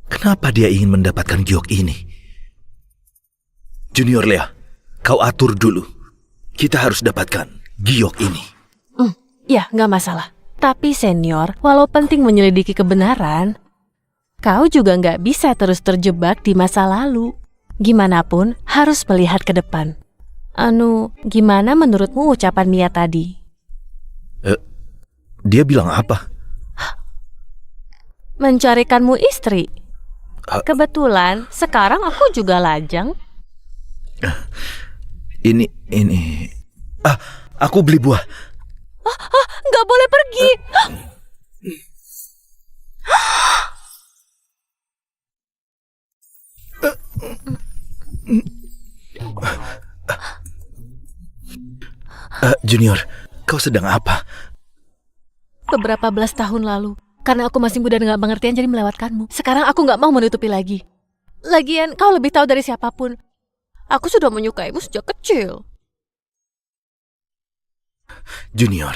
Kenapa dia ingin mendapatkan giok ini? Junior Lea, kau atur dulu. Kita harus dapatkan giok ini. Ya, nggak masalah. Tapi senior, walau penting menyelidiki kebenaran, kau juga nggak bisa terus terjebak di masa lalu. Gimanapun, harus melihat ke depan. Gimana menurutmu ucapan Mia tadi? Dia bilang apa? Mencarikanmu istri. Kebetulan, sekarang aku juga lajang. Ini. Aku beli buah. Nggak boleh pergi. Junior, kau sedang apa? Beberapa belas tahun lalu, karena aku masih muda dan gak pengertian jadi melewatkanmu. Sekarang aku gak mau menutupi lagi. Lagian kau lebih tahu dari siapapun. Aku sudah menyukaimu sejak kecil. Junior,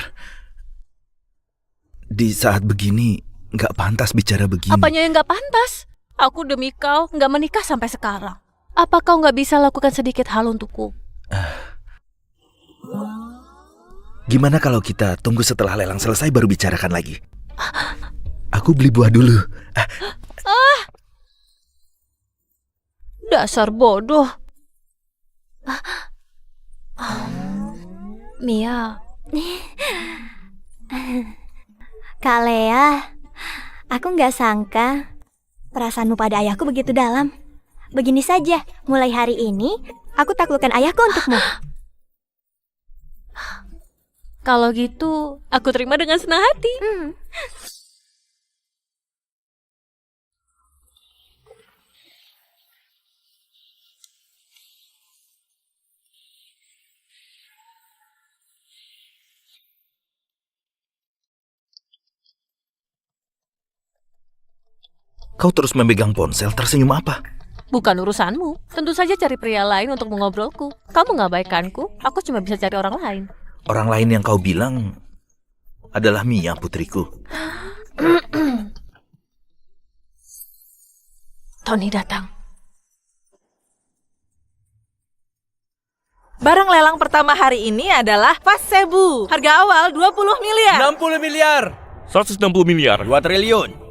di saat begini gak pantas bicara begini. Apanya yang gak pantas? Aku demi kau gak menikah sampai sekarang. Apa kau gak bisa lakukan sedikit hal untukku? Gimana kalau kita tunggu setelah lelang selesai baru bicarakan lagi? Aku beli buah dulu. Dasar bodoh. Mia. Kak Lea, aku nggak sangka perasaanmu pada ayahku begitu dalam. Begini saja, mulai hari ini aku taklukkan ayahku untukmu. Kalau gitu, aku terima dengan senang hati. Kau terus memegang ponsel, tersenyum apa? Bukan urusanmu. Tentu saja cari pria lain untuk mengobrolku. Kamu mengabaikanku, aku cuma bisa cari orang lain. Orang lain yang kau bilang adalah Mia, putriku. Tony datang. Barang lelang pertama hari ini adalah Vas Cebu. Harga awal 20 miliar. 60 miliar. 160 miliar. 2 triliun.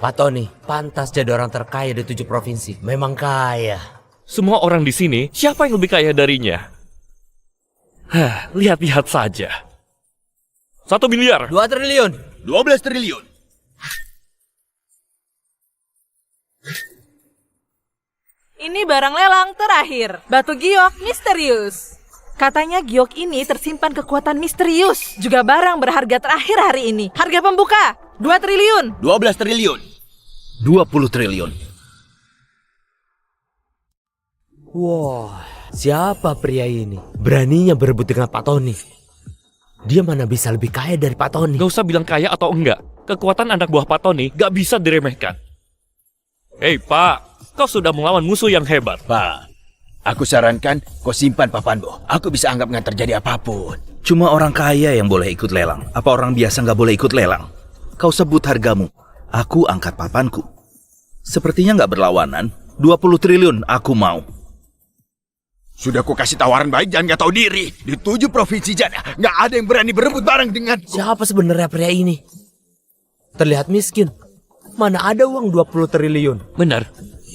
Pak Tony, pantas jadi orang terkaya di 7 provinsi. Memang kaya. Semua orang di sini, siapa yang lebih kaya darinya? Lihat-lihat saja. 1 miliar. 2 triliun. 12 triliun. Ini barang lelang terakhir. Batu giok misterius. Katanya giok ini tersimpan kekuatan misterius. Juga barang berharga terakhir hari ini. Harga pembuka 2 triliun. 12 triliun. 20 triliun. Wah, siapa pria ini? Beraninya berebut dengan Pak Tony. Dia mana bisa lebih kaya dari Pak Tony? Gak usah bilang kaya atau enggak. Kekuatan anak buah Pak Tony gak bisa diremehkan. Hei Pak, kau sudah melawan musuh yang hebat. Pak, aku sarankan kau simpan papanmu. Aku bisa anggap nggak terjadi apapun. Cuma orang kaya yang boleh ikut lelang. Apa orang biasa nggak boleh ikut lelang? Kau sebut hargamu. Aku angkat papanku. Sepertinya nggak berlawanan. 20 triliun aku mau. Sudah ku kasih tawaran baik, jangan nggak tahu diri. Di 7 provinsi jana, nggak ada yang berani berebut barang dengan. Siapa sebenarnya pria ini? Terlihat miskin. Mana ada uang 20 triliun? Benar.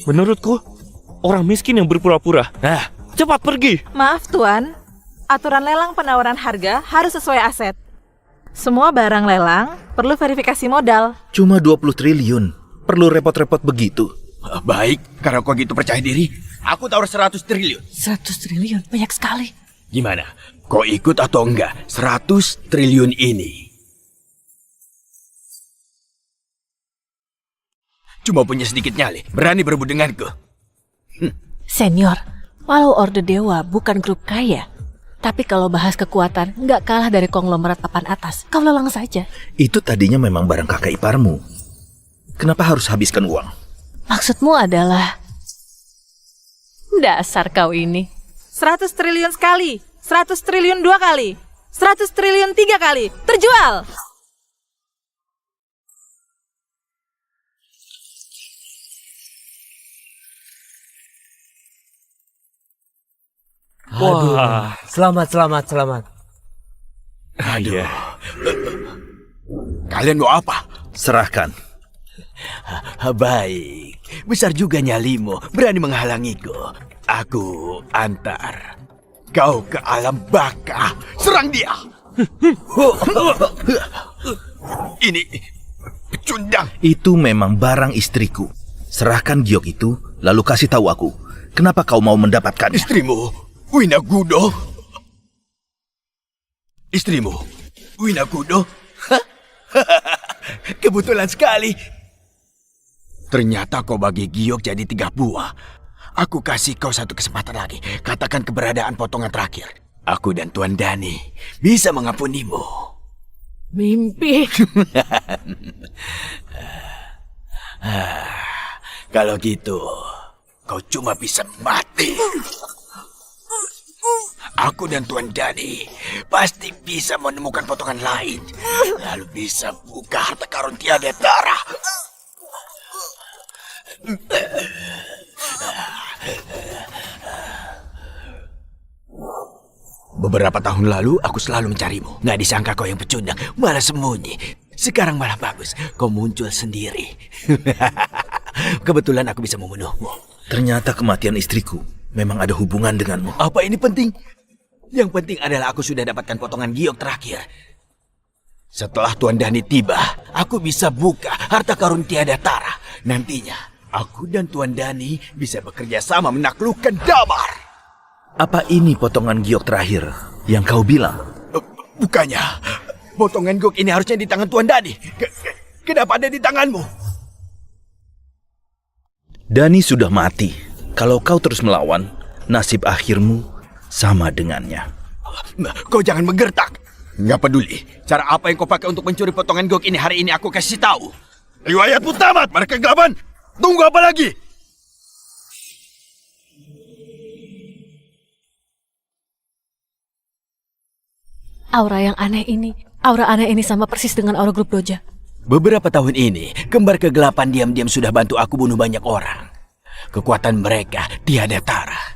Menurutku, orang miskin yang berpura-pura. Nah, cepat pergi. Maaf Tuan, aturan lelang penawaran harga harus sesuai aset. Semua barang lelang perlu verifikasi modal. Cuma 20 triliun. Perlu repot-repot begitu. Baik, karena kau gitu percaya diri, aku tawar 100 triliun. 100 triliun, banyak sekali. Gimana? Kau ikut atau enggak? 100 triliun ini. Cuma punya sedikit nyali, berani berebut denganku. Senior, walau Orde Dewa bukan grup kaya, tapi kalau bahas kekuatan, nggak kalah dari konglomerat papan atas. Kau lelang saja. Itu tadinya memang barang kakak iparmu. Kenapa harus habiskan uang? Maksudmu adalah... Dasar kau ini. 100 triliun sekali, 100 triliun 2 kali, 100 triliun 3 kali. Terjual! Aduh, Wah. selamat. Aduh. Kalian mau apa? Serahkan. Baik, besar juga nyalimu, berani menghalangiku. Aku antar kau ke alam baka. Serang dia. Ini pecundang. Itu memang barang istriku. Serahkan giok itu, lalu kasih tahu aku. Kenapa kau mau mendapatkannya? Istrimu, Winagudo. Istrimu, Winagudo. Kebetulan sekali. Ternyata kau bagi giok jadi 3 buah. Aku kasih kau 1 kesempatan lagi. Katakan keberadaan potongan terakhir. Aku dan Tuan Dani bisa mengampunimu. Mimpi. Kalau gitu, kau cuma bisa mati. Aku dan Tuan Dani pasti bisa menemukan potongan lain. Lalu bisa buka harta karun tiada tara. Beberapa tahun lalu aku selalu mencarimu. Nggak disangka kau yang pecundang, malah sembunyi. Sekarang malah bagus, kau muncul sendiri. Kebetulan aku bisa membunuhmu. Ternyata kematian istriku memang ada hubungan denganmu. Apa ini penting? Yang penting adalah aku sudah dapatkan potongan giok terakhir. Setelah Tuan Dani tiba, aku bisa buka harta karun tiada tara. Nantinya, aku dan Tuan Dani bisa bekerja sama menaklukkan Damar. Apa ini potongan giok terakhir yang kau bilang? Bukannya, potongan giok ini harusnya di tangan Tuan Dani. Kenapa ada di tanganmu? Dani sudah mati. Kalau kau terus melawan, nasib akhirmu sama dengannya. Kau jangan menggertak. Nggak peduli. Cara apa yang kau pakai untuk mencuri potongan giok ini hari ini aku kasih tahu. Riwayatmu tamat, para kegelapan. Tunggu apa lagi? Aura yang aneh ini, aura aneh ini sama persis dengan aura grup Doja. Beberapa tahun ini, kembar kegelapan diam-diam sudah bantu aku bunuh banyak orang. Kekuatan mereka tiada tara.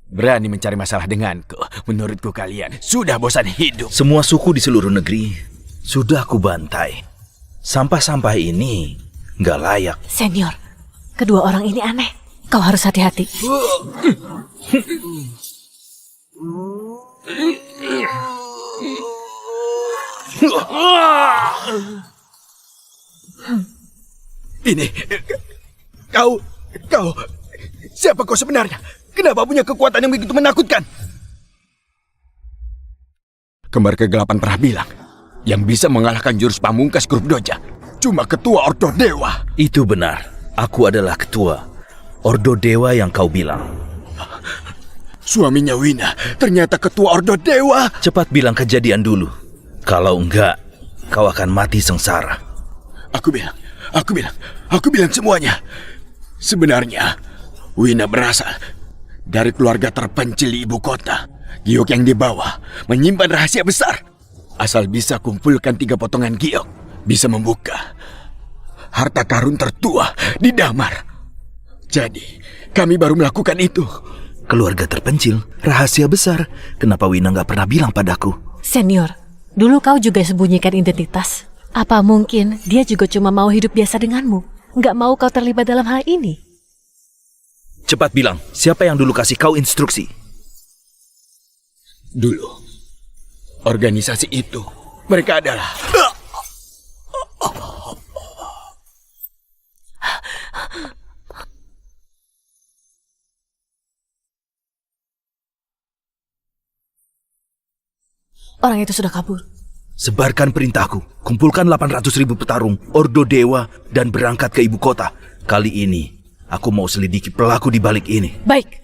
Berani mencari masalah denganku. Menurutku kalian sudah bosan hidup. Semua suku di seluruh negeri sudah aku bantai. Sampah-sampah ini nggak layak. Senior, kedua orang ini aneh. Kau harus hati-hati. Ini, kau, siapa kau sebenarnya? Kenapa punya kekuatan yang begitu menakutkan? Kembar kegelapan pernah bilang, yang bisa mengalahkan jurus pamungkas grup Doja cuma ketua Ordo Dewa. Itu benar, aku adalah ketua Ordo Dewa yang kau bilang. Suaminya Wina ternyata ketua Ordo Dewa. Cepat bilang kejadian dulu. Kalau enggak, kau akan mati sengsara. Aku bilang semuanya. Sebenarnya, Wina berasal dari keluarga terpencil di ibu kota. Giok yang dibawa menyimpan rahasia besar. Asal bisa kumpulkan 3 potongan giok, bisa membuka harta karun tertua di Damar. Jadi, kami baru melakukan itu. Keluarga terpencil, rahasia besar. Kenapa Wina nggak pernah bilang padaku? Senior, dulu kau juga sembunyikan identitas. Apa mungkin dia juga cuma mau hidup biasa denganmu? Nggak mau kau terlibat dalam hal ini? Cepat bilang, siapa yang dulu kasih kau instruksi? Dulu, organisasi itu, mereka adalah... Orang itu sudah kabur. Sebarkan perintahku, kumpulkan 800.000 petarung, Ordo Dewa, dan berangkat ke ibu kota. Kali ini, aku mau selidiki pelaku di balik ini. Baik.